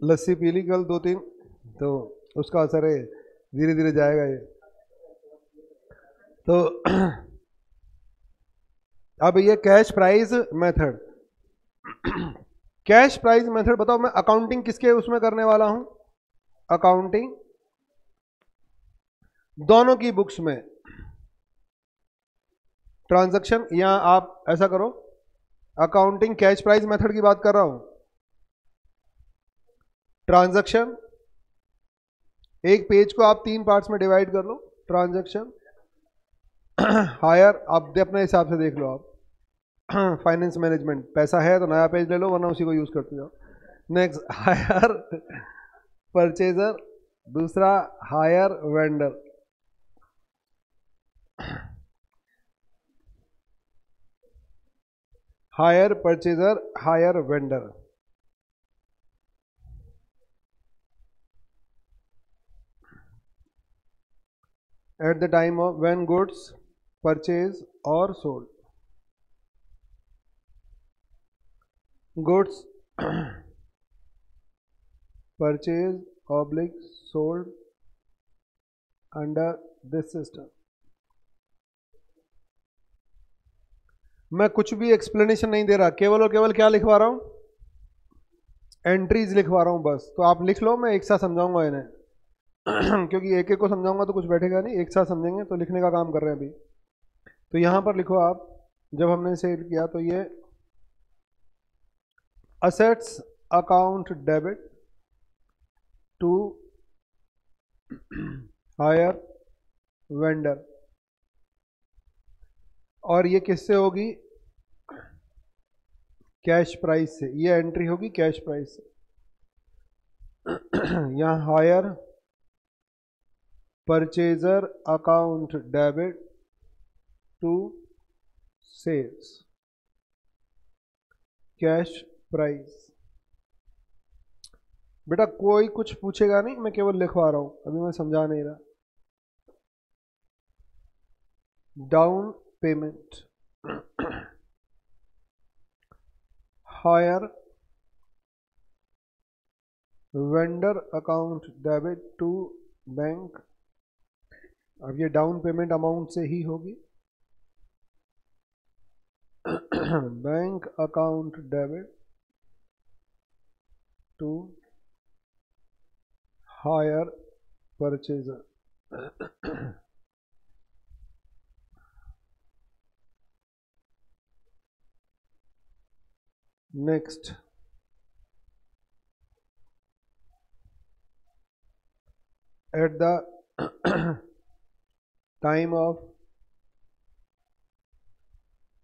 Speaker 1: लस्सी पी ली कल 2-3, तो उसका असर है, धीरे धीरे जाएगा ये। तो अब ये cash price method, cash price method बताओ, मैं अकाउंटिंग किसके उसमें करने वाला हूं? अकाउंटिंग दोनों की बुक्स में ट्रांजैक्शन, या आप ऐसा करो अकाउंटिंग कैश प्राइस मेथड की बात कर रहा हूं। ट्रांजैक्शन, एक पेज को आप 3 पार्ट्स में डिवाइड कर लो। ट्रांजैक्शन, हायर आप अपने हिसाब से देख लो आप, फाइनेंस मैनेजमेंट, पैसा है तो नया पेज ले लो वरना उसी को यूज करते जाओ। नेक्स्ट हायर परचेजर, दूसरा hire vendor. Hire purchaser, hire vendor. At the time of when goods purchase or sold, goods purchased oblique sold under this system। मैं कुछ भी एक्सप्लेनेशन नहीं दे रहा, केवल और केवल क्या लिखवा रहा हूं? एंट्रीज लिखवा रहा हूँ बस, तो आप लिख लो, मैं एक साथ समझाऊंगा इन्हें क्योंकि एक एक को समझाऊंगा तो कुछ बैठेगा नहीं, एक साथ समझेंगे, तो लिखने का काम कर रहे हैं अभी। तो यहाँ पर लिखो आप, जब हमने सेल किया तो ये assets account debit to hire vendor, और ये किससे होगी? कैश प्राइस से। ये एंट्री होगी कैश प्राइस से। यहाँ hire purchaser account debit to sales cash price. बेटा कोई कुछ पूछेगा नहीं, मैं केवल लिखवा रहा हूं, अभी मैं समझा नहीं रहा। Down payment, hire vendor account debit to bank. अब ये डाउन पेमेंट अमाउंट से ही होगी। Bank account debit to hire purchaser. Next, at the time of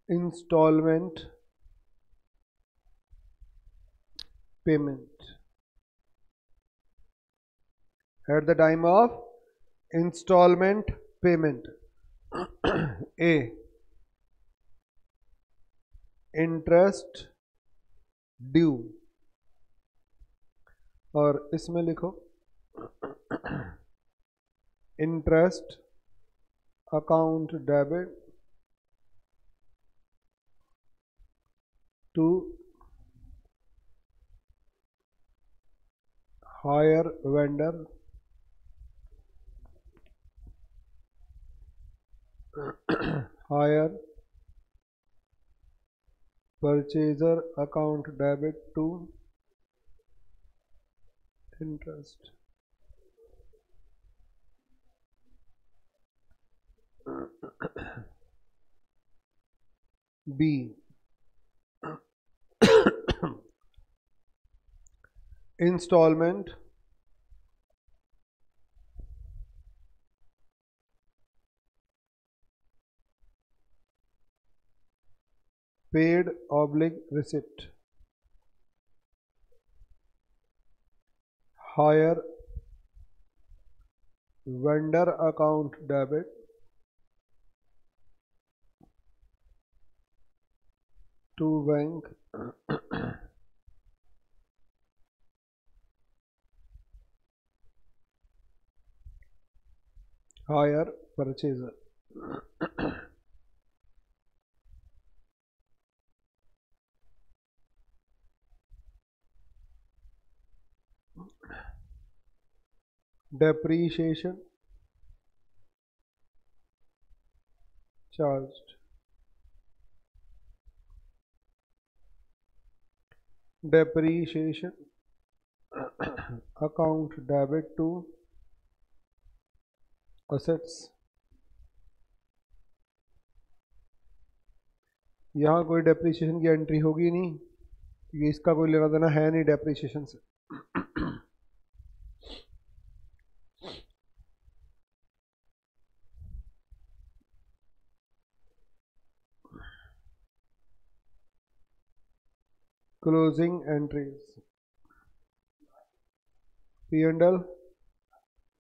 Speaker 1: installment payment, at the time of installment payment, A, interest due, और इसमें लिखो interest account debit to hire vendor hire purchaser account debit to interest। B, installment paid oblique receipt, hire vendor account debit to bank hire purchaser। depreciation charged, depreciation account debit to assets। यहाँ कोई depreciation की entry होगी नहीं, क्योंकि इसका कोई लेना देना है नहीं डेप्रीशिएशन से। Closing entries, P and L,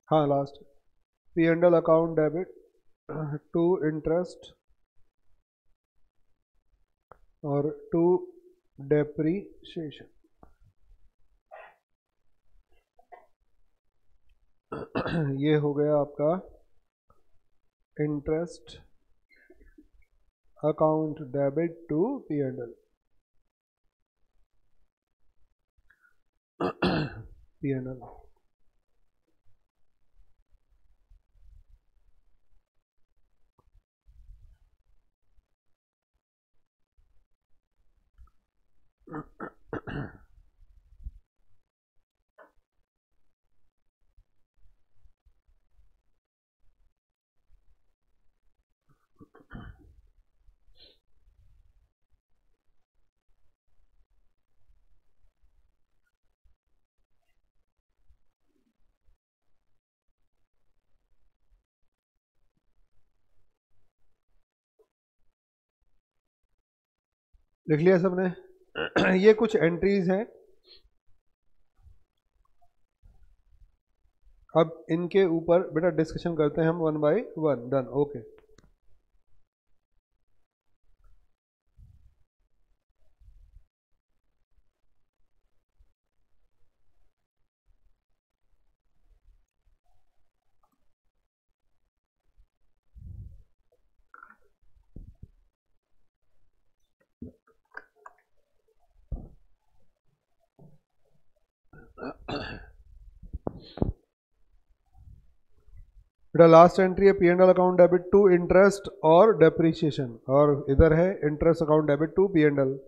Speaker 1: हाँ last, P and L account debit to interest और टू डेप्रीशिएशन। ये हो गया आपका interest account debit to P and L, P and L. लिख लिया सबने? ये कुछ एंट्रीज हैं, अब इनके ऊपर बेटा डिस्कशन करते हैं हम one by one. Done, okay. बेटा लास्ट एंट्री है P and L account debit to interest और डेप्रीशिएशन, और इधर है interest account debit to P and L.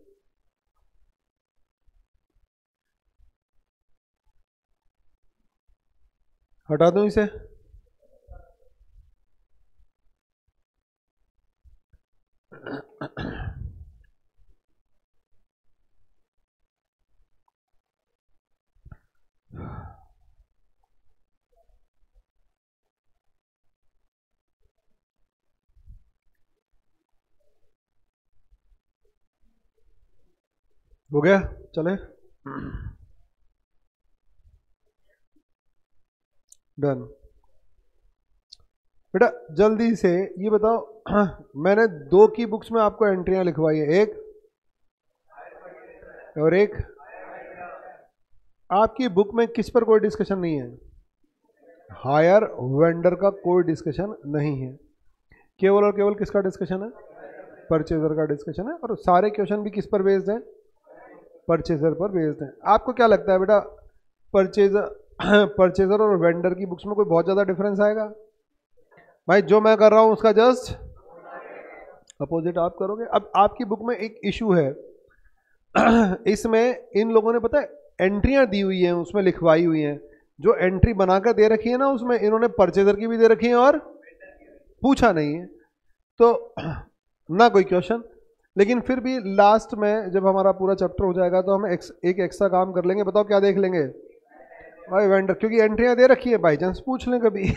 Speaker 1: हटा दूं इसे? हो गया, चले। डन। बेटा जल्दी से ये बताओ, मैंने दो की बुक्स में आपको एंट्रियां लिखवाई है, एक और एक। आपकी बुक में किस पर कोई डिस्कशन नहीं है? हायर वेंडर का कोई डिस्कशन नहीं है, केवल और केवल किसका डिस्कशन है? परचेजर का डिस्कशन है। और सारे क्वेश्चन भी किस पर बेस्ड हैं? परचेजर पर बेस्ड हैं। आपको क्या लगता है बेटा, परचेजर और वेंडर की बुक्स में कोई बहुत ज़्यादा डिफरेंस आएगा? भाई जो मैं कर रहा हूँ उसका जस्ट अपोजिट आप करोगे। अब आपकी बुक में एक इशू है, इसमें इन लोगों ने पता है एंट्रियां दी हुई हैं, उसमें लिखवाई हुई हैं, जो एंट्री बनाकर दे रखी है ना उसमें इन्होंने परचेजर की भी दे रखी है और पूछा नहीं है, तो ना कोई क्वेश्चन। लेकिन फिर भी लास्ट में जब हमारा पूरा चैप्टर हो जाएगा तो हम एक एक्स्ट्रा काम कर लेंगे। बताओ क्या देख लेंगे? भाई वेंडर, क्योंकि एंट्रियां दे रखी है, बाई चांस पूछ लें कभी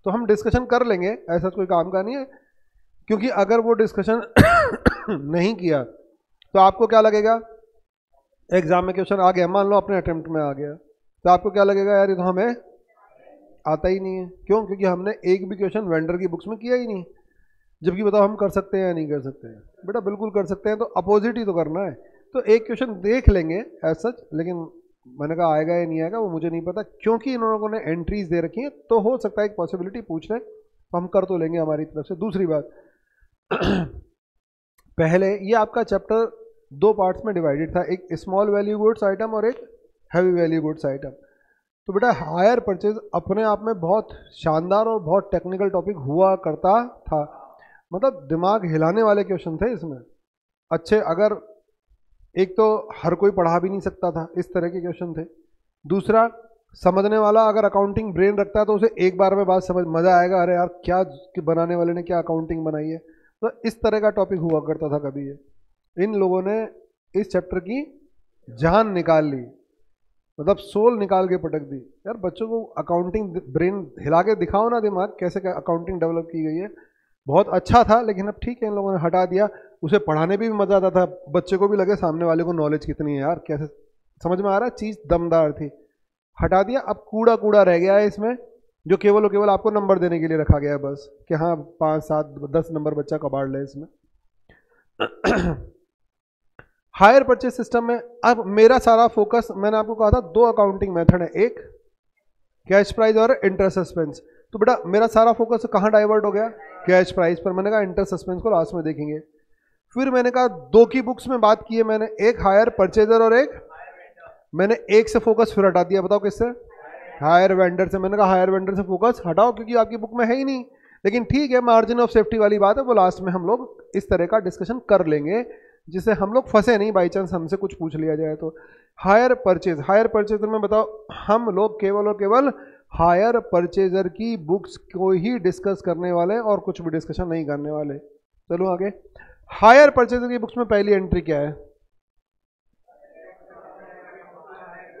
Speaker 1: तो हम डिस्कशन कर लेंगे, ऐसा कोई काम का नहीं है। क्योंकि अगर वो डिस्कशन नहीं किया तो आपको क्या लगेगा, एग्जाम में क्वेश्चन आ गया, मान लो अपने अटेम्प्ट में आ गया, तो आपको क्या लगेगा, यार ये तो हमें आता ही नहीं है। क्यों? क्योंकि हमने एक भी क्वेश्चन वेंडर की बुक्स में किया ही नहीं। जबकि बताओ हम कर सकते हैं या नहीं कर सकते हैं? बेटा बिल्कुल कर सकते हैं, तो अपोजिट ही तो करना है। तो एक क्वेश्चन देख लेंगे एज सच, लेकिन मैंने कहा आएगा या नहीं आएगा वो मुझे नहीं पता, क्योंकि इन लोगों ने एंट्रीज दे रखी हैं, तो हो सकता है एक पॉसिबिलिटी पूछ लें, तो हम कर तो लेंगे हमारी तरफ से। दूसरी बात पहले ये आपका चैप्टर दो पार्ट्स में डिवाइडेड था, एक स्मॉल वैल्यू गुड्स आइटम और एक हैवी वैल्यू गुड्स आइटम। तो बेटा हायर परचेज अपने आप में बहुत शानदार और बहुत टेक्निकल टॉपिक हुआ करता था, मतलब दिमाग हिलाने वाले क्वेश्चन थे इसमें अच्छे। अगर एक तो हर कोई पढ़ा भी नहीं सकता था, इस तरह के क्वेश्चन थे। दूसरा, समझने वाला अगर अकाउंटिंग ब्रेन रखता है तो उसे एक बार में बात समझ मजा आएगा, अरे यार क्या बनाने वाले ने क्या अकाउंटिंग बनाई है। तो इस तरह का टॉपिक हुआ करता था कभी ये। इन लोगों ने इस चैप्टर की जान निकाल ली, मतलब सोल निकाल के पटक दी। यार बच्चों को अकाउंटिंग ब्रेन हिला के दिखाओ ना, दिमाग कैसे क्या अकाउंटिंग डेवलप की गई है। बहुत अच्छा था, लेकिन अब ठीक है इन लोगों ने हटा दिया। उसे पढ़ाने भी मज़ा आता था, बच्चे को भी लगे सामने वाले को नॉलेज कितनी है यार, कैसे समझ में आ रहा है, चीज़ दमदार थी। हटा दिया, अब कूड़ा कूड़ा रह गया है इसमें, जो केवल और केवल आपको नंबर देने के लिए रखा गया है बस, कि हाँ 5, 7, 10 नंबर बच्चा कबाड़ ले इसमें। हायर परचेज सिस्टम में अब मेरा सारा फोकस, मैंने आपको कहा था दो अकाउंटिंग मेथड है, एक कैश प्राइस और इंटरेस्ट सस्पेंस। तो बेटा मेरा सारा फोकस कहाँ डाइवर्ट हो गया? कैश प्राइस पर। मैंने कहा इंटरेस्ट सस्पेंस को लास्ट में देखेंगे। फिर मैंने कहा दो की बुक्स में बात की है मैंने, एक हायर परचेजर और एक, मैंने एक से फोकस फिर हटा दिया। बताओ किससे? हायर वेंडर से। मैंने कहा हायर वेंडर से फोकस हटाओ, क्योंकि आपकी बुक में है ही नहीं। लेकिन ठीक है, मार्जिन ऑफ सेफ्टी वाली बात है, वो लास्ट में हम लोग इस तरह का डिस्कशन कर लेंगे, जिससे हम लोग फंसे नहीं, बाई चांस हमसे कुछ पूछ लिया जाए तो। हायर परचेज, हायर परचेजर में बताओ हम लोग केवल और केवल हायर परचेजर की बुक्स को ही डिस्कस करने वाले, और कुछ भी डिस्कशन नहीं करने वाले। चलो आगे। हायर परचेजर की बुक्स में पहली एंट्री क्या है?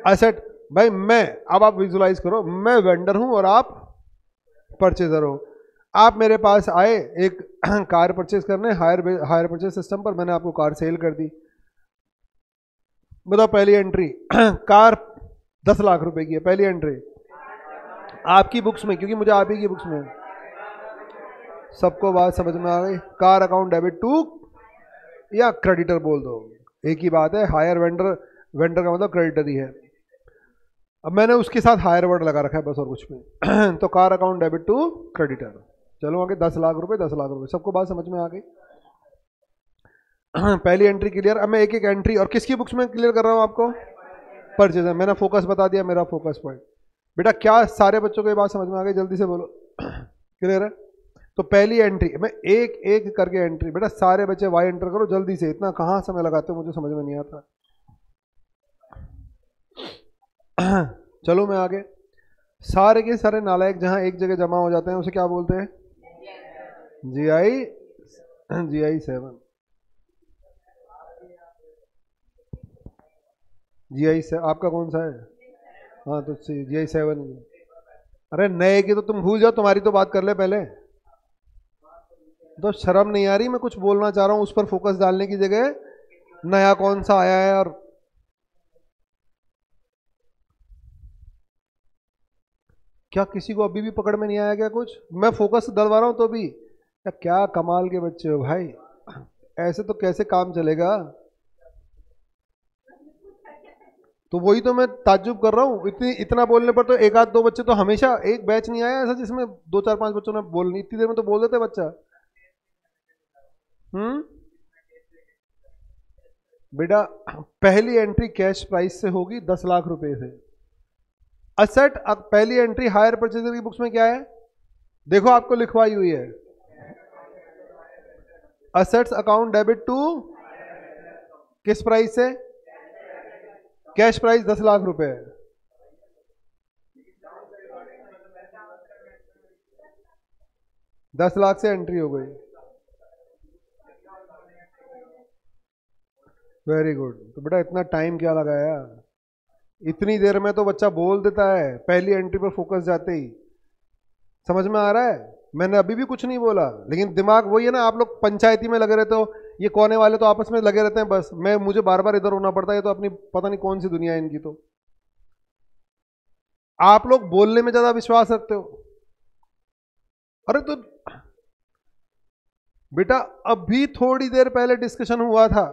Speaker 1: एसेट। भाई मैं, अब आप विजुलाइज करो, मैं वेंडर हूं और आप परचेजर हो। आप मेरे पास आए एक कार परचेज करने, हायर परचेज सिस्टम पर मैंने आपको कार सेल कर दी। बताओ पहली एंट्री कार 10 लाख रुपए की है, पहली एंट्री आपकी बुक्स में, क्योंकि मुझे आप ही की बुक्स में। सबको बात समझ में आ गई? कार अकाउंट डेबिट टू या क्रेडिटर बोल दो, एक ही बात है। हायर वेंडर, वेंडर का मतलब क्रेडिटर ही है। अब मैंने उसके साथ हायर वर्ड लगा रखा है बस, और कुछ भी तो car account debit to creditor. चलो आगे 10 लाख रुपए, 10 लाख रुपए, सबको बात समझ में आ गई? पहली एंट्री क्लियर। अब मैं एक एक एंट्री और किसकी बुक्स में क्लियर कर रहा हूँ आपको? परचेज। मैंने फोकस बता दिया, मेरा फोकस पॉइंट। बेटा क्या सारे बच्चों को ये बात समझ में आ गई? जल्दी से बोलो क्लियर है? तो पहली एंट्री मैं एक एक करके एंट्री, बेटा सारे बच्चे वाई एंटर करो जल्दी से, इतना कहाँ समय लगाते हो मुझे समझ में नहीं आता। चलो मैं आगे। सारे के सारे नालायक जहां एक जगह जमा हो जाते हैं उसे क्या बोलते हैं? GI 7। GI से आपका कौन सा है? हाँ तो GI 7। अरे नए की तो तुम भूल जाओ, तुम्हारी तो बात कर ले पहले। तो शर्म नहीं आ रही? मैं कुछ बोलना चाह रहा हूं, उस पर फोकस डालने की जगह नया कौन सा आया है। और क्या किसी को अभी भी पकड़ में नहीं आया क्या कुछ? मैं फोकस डलवा रहा हूं तो भी। क्या कमाल के बच्चे हो भाई, ऐसे तो कैसे काम चलेगा? तो वही तो मैं ताज्जुब कर रहा हूँ, इतना बोलने पर तो एक आध दो बच्चे तो हमेशा, एक बैच नहीं आया ऐसा जिसमें 2 4 5 बच्चों ने बोलनी, इतनी देर में तो बोल देते बच्चा। बेटा पहली एंट्री कैश प्राइस से होगी 10 लाख रुपए से। असेट, पहली एंट्री हायर परचेजर की बुक्स में क्या है? देखो आपको लिखवाई हुई है, असेट्स अकाउंट डेबिट टू किस प्राइस से? कैश प्राइस 10 लाख रुपए है। दस लाख से एंट्री हो गई। Very good. तो बेटा इतना टाइम क्या लगाया? इतनी देर में तो बच्चा बोल देता है पहली एंट्री पर फोकस जाते ही। समझ में आ रहा है? मैंने अभी भी कुछ नहीं बोला, लेकिन दिमाग वही है ना, आप लोग पंचायती में लगे रहते हो, ये कोने वाले तो आपस में लगे रहते हैं बस, मुझे बार बार इधर होना पड़ता है, तो अपनी पता नहीं कौन सी दुनिया है इनकी। तो आप लोग बोलने में ज्यादा विश्वास रखते हो। अरे तो बेटा अभी थोड़ी देर पहले डिस्कशन हुआ था,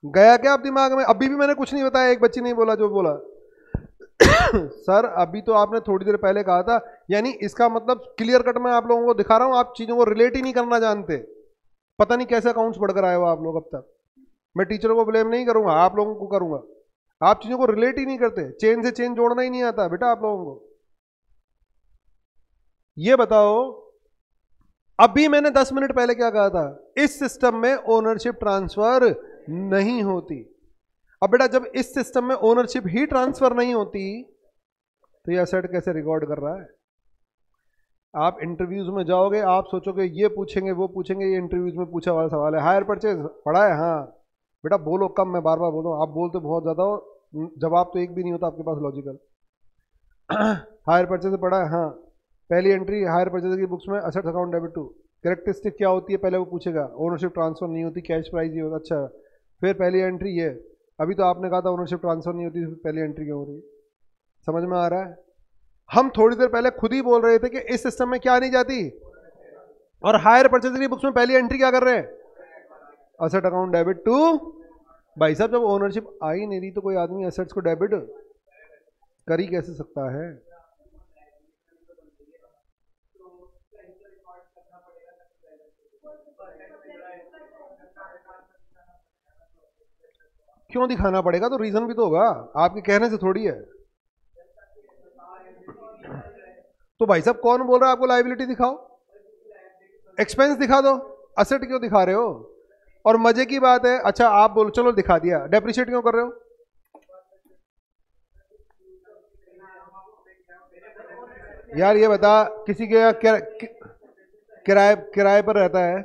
Speaker 1: गया क्या आप दिमाग में? अभी भी मैंने कुछ नहीं बताया, एक बच्ची नहीं बोला जो बोला सर अभी तो आपने थोड़ी देर पहले कहा था, यानी इसका मतलब क्लियर कट मैं आप लोगों को दिखा रहा हूं, आप चीजों को रिलेट ही नहीं करना जानते। पता नहीं कैसे अकाउंट्स पढ़कर आए हो आप लोग अब तक। मैं टीचरों को ब्लेम नहीं करूंगा, आप लोगों को करूंगा। आप चीजों को रिलेट ही नहीं करते, चेन से चेन जोड़ना ही नहीं आता बेटा आप लोगों को। ये बताओ अभी मैंने 10 मिनट पहले क्या कहा था? इस सिस्टम में ओनरशिप ट्रांसफर नहीं होती। अब बेटा जब इस सिस्टम में ओनरशिप ही ट्रांसफर नहीं होती तो ये असेट कैसे रिकॉर्ड कर रहा है? आप इंटरव्यूज में जाओगे, आप सोचोगे ये पूछेंगे वो पूछेंगे, ये इंटरव्यूज में पूछा वाला सवाल है। हायर परचेज पढ़ा है? हाँ बेटा बोलो कम, मैं बार बार बोल रहा हूँ, आप बोलते बहुत ज्यादा हो, जवाब तो एक भी नहीं होता आपके पास लॉजिकल। हायर परचेज पढ़ा है? हाँ। पहली एंट्री हायर परचेज की बुक्स में assets account debit to, characteristic क्या होती है पहले वो पूछेगा, ओनरशिप ट्रांसफर नहीं होती, कैश प्राइस ये होता। अच्छा फिर पहली एंट्री ये, अभी तो आपने कहा था ओनरशिप ट्रांसफर नहीं होती, पहली एंट्री क्यों हो रही? समझ में आ रहा है? हम थोड़ी देर पहले खुद ही बोल रहे थे कि इस सिस्टम में क्या नहीं जाती, और हायर परचेज की बुक्स में पहली एंट्री क्या कर रहे हैं? Asset account debit to. भाई साहब जब ओनरशिप आ ही नहीं रही तो कोई आदमी एसेट्स को डेबिट कर ही कैसे सकता है? क्यों दिखाना पड़ेगा? तो रीजन भी तो होगा, आपके कहने से थोड़ी है। तो भाई साहब कौन बोल रहा है आपको लायबिलिटी दिखाओ? एक्सपेंस दिखा दो, असेट क्यों दिखा रहे हो? और मजे की बात है, अच्छा आप बोलो चलो दिखा दिया, डेप्रिशिएट क्यों कर रहे हो? यार ये बता, किसी के यहाँ किराए किराए पर रहता है,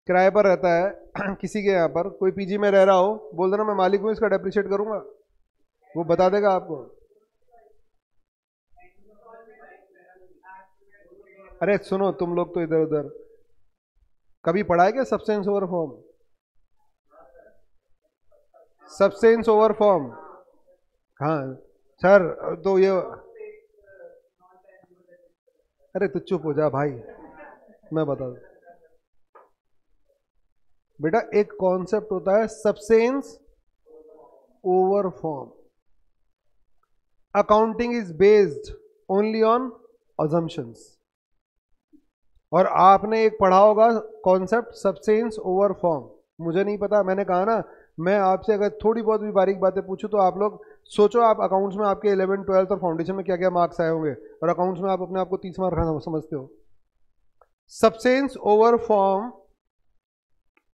Speaker 1: किराए पर रहता है किसी के यहाँ पर कोई पीजी में रह रहा हो, बोल देना मैं मालिक हूँ इसका, डेप्रिशिएट करूंगा, वो बता देगा आपको। अरे सुनो, तुम लोग तो इधर उधर कभी पढ़ा है क्या substance over form? Substance over form, हाँ सर। तो ये, अरे तू चुप हो जा भाई, मैं बता दूं। बेटा एक कॉन्सेप्ट होता है substance over form. Accounting is based only on assumptions. और आपने एक पढ़ा होगा कॉन्सेप्ट सब्सटेंस ओवर फॉर्म। मुझे नहीं पता, मैंने कहा ना, मैं आपसे अगर थोड़ी बहुत भी बारीक बातें पूछूं तो आप लोग सोचो, आप अकाउंट्स में आपके 11th 12th और फाउंडेशन में क्या क्या मार्क्स आए होंगे, और अकाउंट्स में आप अपने आप को 30 मार्क समझते हो। सब्सटेंस ओवर फॉर्म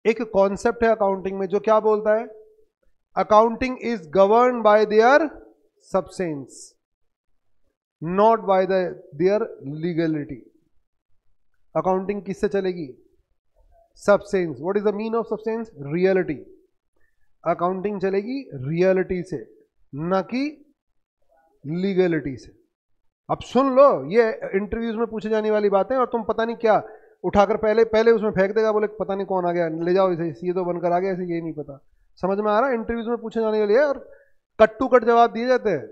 Speaker 1: एक कॉन्सेप्ट है अकाउंटिंग में जो क्या बोलता है, accounting is govern by there substance, not bye there legality. Accounting किससे चलेगी? Substance. What is the mean of substance? Reality. Accounting चलेगी रियलिटी से, न कि लीगलिटी से। अब सुन लो, ये इंटरव्यूज में पूछे जाने वाली बातें, और तुम पता नहीं क्या उठाकर पहले पहले उसमें फेंक देगा, बोले पता नहीं कौन आ गया, ले जाओ इसे, ये तो बनकर आ गया, ऐसे ये नहीं पता। समझ में आ रहा है? इंटरव्यूज में पूछे जाने वाली है और कट टू कट जवाब दिए जाते हैं।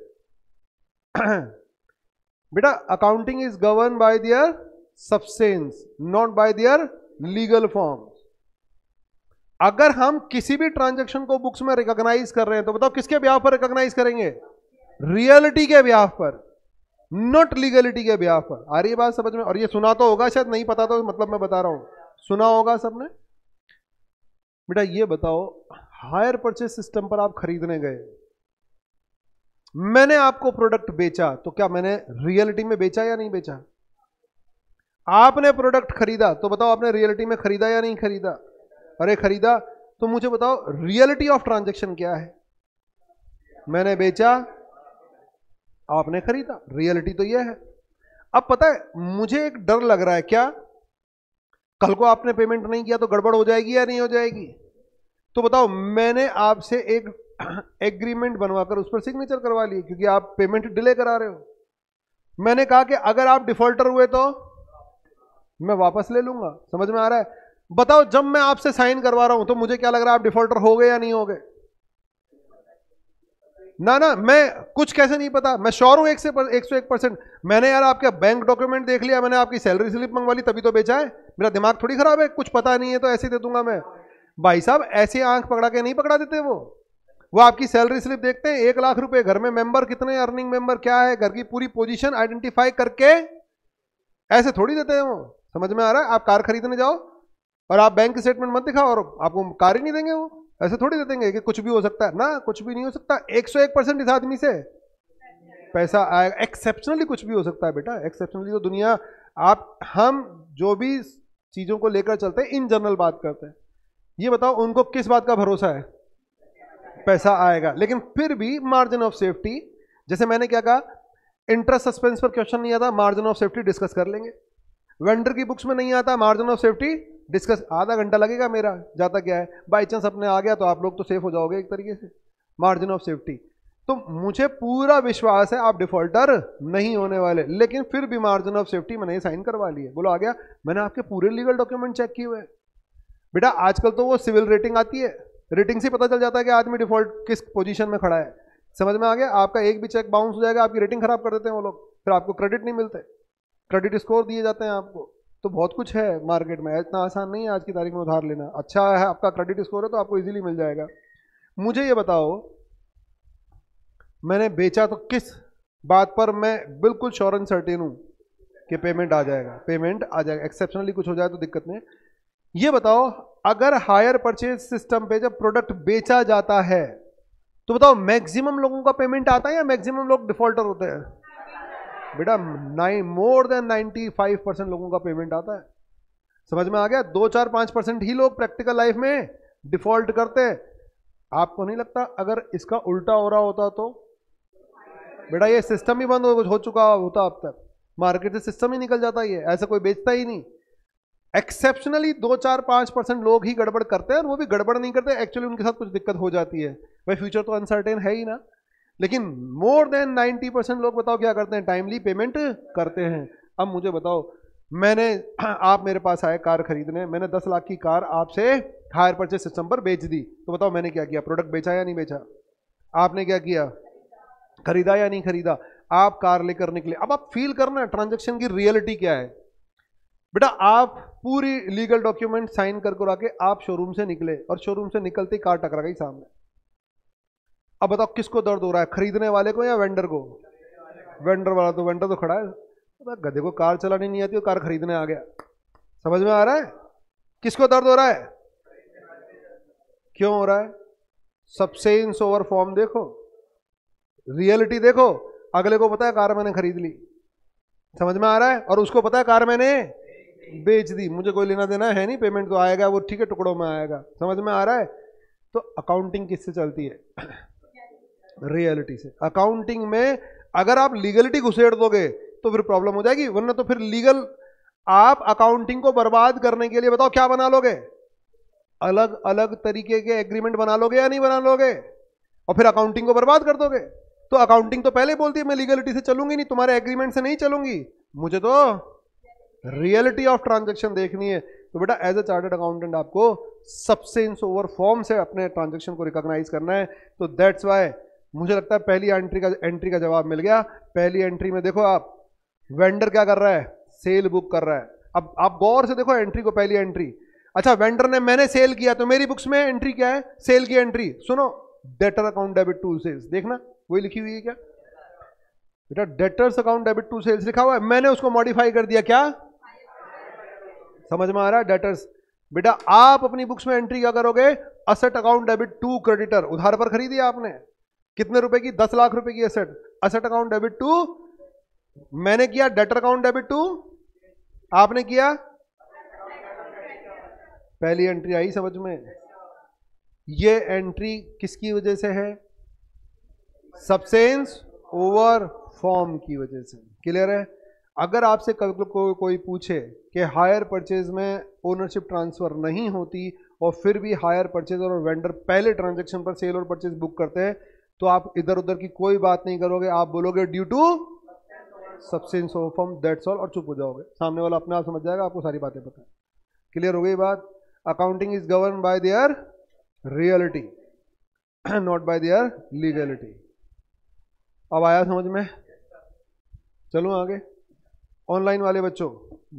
Speaker 1: बेटा accounting is govern by there substance, not bye their legal form. अगर हम किसी भी ट्रांजैक्शन को बुक्स में रिकॉग्नाइज कर रहे हैं तो बताओ किसके ब्याह पर रिकॉग्नाइज करेंगे? रियलिटी के ब्याह पर, नॉट लीगलिटी के ब्याह पर। आ रही है बात समझ में? और ये सुना तो होगा, शायद नहीं पता तो मतलब मैं बता रहा हूं, सुना होगा सबने। बेटा ये बताओ, हायर परचेज सिस्टम पर आप खरीदने गए, मैंने आपको प्रोडक्ट बेचा, तो क्या मैंने रियलिटी में बेचा या नहीं बेचा? आपने प्रोडक्ट खरीदा, तो बताओ आपने रियलिटी में खरीदा या नहीं खरीदा? अरे खरीदा। तो मुझे बताओ रियलिटी ऑफ ट्रांजैक्शन क्या है? मैंने बेचा, आपने खरीदा, रियलिटी तो यह है। अब पता है मुझे एक डर लग रहा है, क्या कल को आपने पेमेंट नहीं किया तो गड़बड़ हो जाएगी या नहीं हो जाएगी? तो बताओ मैंने आपसे एक एग्रीमेंट बनवाकर उस पर सिग्नेचर करवा ली, क्योंकि आप पेमेंट डिले करा रहे हो। मैंने कहा कि अगर आप डिफॉल्टर हुए तो मैं वापस ले लूंगा। समझ में आ रहा है? बताओ जब मैं आपसे साइन करवा रहा हूं तो मुझे क्या लग रहा है, आप डिफॉल्टर हो गए या नहीं हो गए? ना, मैं कुछ कैसे नहीं पता, मैं श्योर हूं 101%। मैंने यार आपका बैंक डॉक्यूमेंट देख लिया, मैंने आपकी सैलरी स्लिप मंगवा ली, तभी तो बेचा है। मेरा दिमाग थोड़ी खराब है, कुछ पता नहीं है तो ऐसे दे दूंगा मैं। भाई साहब ऐसे आंख पकड़ा के नहीं पकड़ा देते वो आपकी सैलरी स्लिप देखते हैं, 1 लाख रुपए, घर में मेंबर कितने, अर्निंग मेंबर क्या है, घर की पूरी पोजीशन आइडेंटिफाई करके ऐसे थोड़ी देते हैं वो। समझ में आ रहा है? आप कार खरीदने जाओ और आप बैंक स्टेटमेंट मत दिखाओ और आपको कार ही नहीं देंगे वो, ऐसे थोड़ी दे देंगे कि कुछ भी हो सकता है ना, कुछ भी नहीं हो सकता। 101% इस आदमी से पैसा आएगा। एक्सेप्शनली कुछ भी हो सकता है बेटा, एक्सेप्शनली तो दुनिया, आप हम जो भी चीजों को लेकर चलते हैं इन जनरल बात करते हैं। ये बताओ उनको किस बात का भरोसा है? पैसा आएगा। लेकिन फिर भी मार्जिन ऑफ सेफ्टी, जैसे मैंने क्या कहा, इंटरेस्ट सस्पेंस पर क्वेश्चन नहीं आता, मार्जिन ऑफ सेफ्टी डिस्कस कर लेंगे। वेंडर की बुक्स में नहीं आता मार्जिन ऑफ सेफ्टी डिस्कस, आधा घंटा लगेगा मेरा, जाता क्या है, बाई चांस अपने आ गया तो आप लोग तो सेफ हो जाओगे एक तरीके से। मार्जिन ऑफ सेफ्टी, तो मुझे पूरा विश्वास है आप डिफॉल्टर नहीं होने वाले, लेकिन फिर भी मार्जिन ऑफ सेफ्टी मैंने साइन करवा लिए। बोलो आ गया, मैंने आपके पूरे लीगल डॉक्यूमेंट चेक किए हुए। बेटा आजकल तो वो सिविल रेटिंग आती है, रेटिंग से पता चल जाता है कि आदमी डिफॉल्ट किस पोजीशन में खड़ा है। समझ में आ गया? आपका एक भी चेक बाउंस हो जाएगा, आपकी रेटिंग खराब कर देते हैं वो लोग, फिर आपको क्रेडिट नहीं मिलते, क्रेडिट स्कोर दिए जाते हैं आपको। तो बहुत कुछ है मार्केट में, इतना आसान नहीं है आज की तारीख में उधार लेना। अच्छा है आपका क्रेडिट स्कोर है तो आपको इजीली मिल जाएगा। मुझे ये बताओ, मैंने बेचा तो किस बात पर मैं बिल्कुल श्योर एंड सर्टेन हूं कि पेमेंट आ जाएगा? पेमेंट आ जाएगा। एक्सेप्शनली कुछ हो जाए तो दिक्कत नहीं। ये बताओ अगर हायर परचेज सिस्टम पे जब प्रोडक्ट बेचा जाता है तो बताओ मैक्सिमम लोगों का पेमेंट आता है या मैक्सिमम लोग डिफॉल्टर होते हैं? बेटा मोर देन 95% लोगों का पेमेंट आता है। समझ में आ गया? 2-4-5% ही लोग प्रैक्टिकल लाइफ में डिफॉल्ट करते हैं। आपको नहीं लगता अगर इसका उल्टा हो रहा होता तो? बेटा ये सिस्टम ही बंद हो चुका होता अब तक, मार्केट से सिस्टम ही निकल जाता, ये ऐसा कोई बेचता ही नहीं। एक्सेप्शनली 2-4-5% लोग ही गड़बड़ करते हैं, और वो भी गड़बड़ नहीं करते, एक्चुअली उनके साथ कुछ दिक्कत हो जाती है। भाई फ्यूचर तो अनसर्टेन है ही ना। लेकिन मोर देन 90% लोग बताओ क्या करते हैं? टाइमली पेमेंट करते हैं। अब मुझे बताओ मैंने आप मेरे पास आए कार खरीदने, मैंने 10 लाख की कार आपसे हायर परचेज सिस्टम पर बेच दी, तो बताओ मैंने क्या किया? प्रोडक्ट बेचा या नहीं बेचा? आपने क्या किया? खरीदा या नहीं खरीदा? आप कार लेकर निकले। अब आप फील करना ट्रांजैक्शन की रियलिटी क्या है। बेटा आप पूरी लीगल डॉक्यूमेंट साइन कर करा के आप शोरूम से निकले, और शोरूम से निकलते ही कार टकरा गई सामने। अब बताओ किसको दर्द हो रहा है, खरीदने वाले को या वेंडर को? वेंडर वाला तो, वेंडर तो खड़ा है, गधे को कार चलानी नहीं आती, वो कार खरीदने आ गया। समझ में आ रहा है? किसको दर्द हो रहा है? क्यों हो रहा है? सबसेंस ओवर फॉर्म देखो, रियलिटी देखो। अगले को पता है कार मैंने खरीद ली, समझ में आ रहा है, और उसको पता है कार मैंने बेच दी, मुझे कोई लेना देना है नहीं, पेमेंट तो आएगा वो ठीक है, टुकड़ों में आएगा। समझ में आ रहा है? तो अकाउंटिंग किससे चलती है? रियलिटी से। अकाउंटिंग में अगर आप लीगलिटी घुसेड़ दोगे तो फिर प्रॉब्लम हो जाएगी, वरना तो फिर लीगल आप अकाउंटिंग को बर्बाद करने के लिए बताओ क्या बना लोगे? अलग अलग तरीके के एग्रीमेंट बना लोगे या नहीं बना लोगे? और फिर अकाउंटिंग को बर्बाद कर दोगे। तो अकाउंटिंग तो पहले बोलती है मैं लीगलिटी से चलूंगी नहीं, तुम्हारे एग्रीमेंट से नहीं चलूंगी, मुझे तो रियलिटी ऑफ ट्रांजैक्शन देखनी है। तो बेटा एज ए चार्टर्ड अकाउंटेंट आपको सबसेंस ओवर फॉर्म से अपने ट्रांजैक्शन को रिकॉग्नाइज करना है। तो दैट्स वाई मुझे लगता है पहली एंट्री का जवाब मिल गया। पहली एंट्री में देखो आप, वेंडर क्या कर रहा है? सेल बुक कर रहा है। अब आप गौर से देखो एंट्री को, पहली एंट्री। अच्छा वेंडर ने मैंने सेल किया, तो मेरी बुक्स में एंट्री क्या है? सेल की एंट्री। सुनो, debtor account debit to sales, देखना वही लिखी हुई है क्या बेटा? Debtors account debit to sales लिखा हुआ है, मैंने उसको मॉडिफाई कर दिया। क्या समझ में आ रहा है? डेटर्स। बेटा आप अपनी बुक्स में एंट्री क्या करोगे? Asset account debit to creditor, उधार पर खरीदी आपने, कितने रुपए की? 10 लाख रुपए की asset. Asset account debit to, मैंने किया डेटर अकाउंट डेबिट टू, आपने किया। पहली एंट्री आई समझ में? ये एंट्री किसकी वजह से है? सबसेंस ओवर फॉर्म की वजह से। क्लियर है? अगर आपसे कल को कोई पूछे कि हायर परचेज में ओनरशिप ट्रांसफर नहीं होती और फिर भी हायर परचेज और वेंडर पहले ट्रांजैक्शन पर सेल और परचेज बुक करते हैं, तो आप इधर उधर की कोई बात नहीं करोगे, आप बोलोगे due to substance over form, that's all, और चुप हो जाओगे। सामने वाला अपने आप समझ जाएगा, आपको सारी बातें पता है। क्लियर हो गई बात? Accounting is govern by there reality, not bye there legality. अब आया समझ में? चलो आगे। ऑनलाइन वाले बच्चों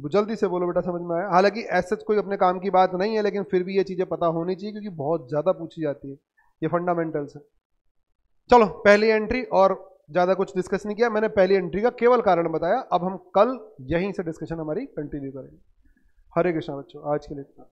Speaker 1: जल्दी से बोलो बेटा समझ में आया? हालांकि ऐसा कोई अपने काम की बात नहीं है, लेकिन फिर भी ये चीजें पता होनी चाहिए क्योंकि बहुत ज्यादा पूछी जाती है, ये फंडामेंटल्स है। चलो पहली एंट्री, और ज्यादा कुछ डिस्कस नहीं किया मैंने, पहली एंट्री का केवल कारण बताया। अब हम कल यहीं से डिस्कशन हमारी कंटिन्यू करेंगे। हरे कृष्णा बच्चों, आज के लिए इतना।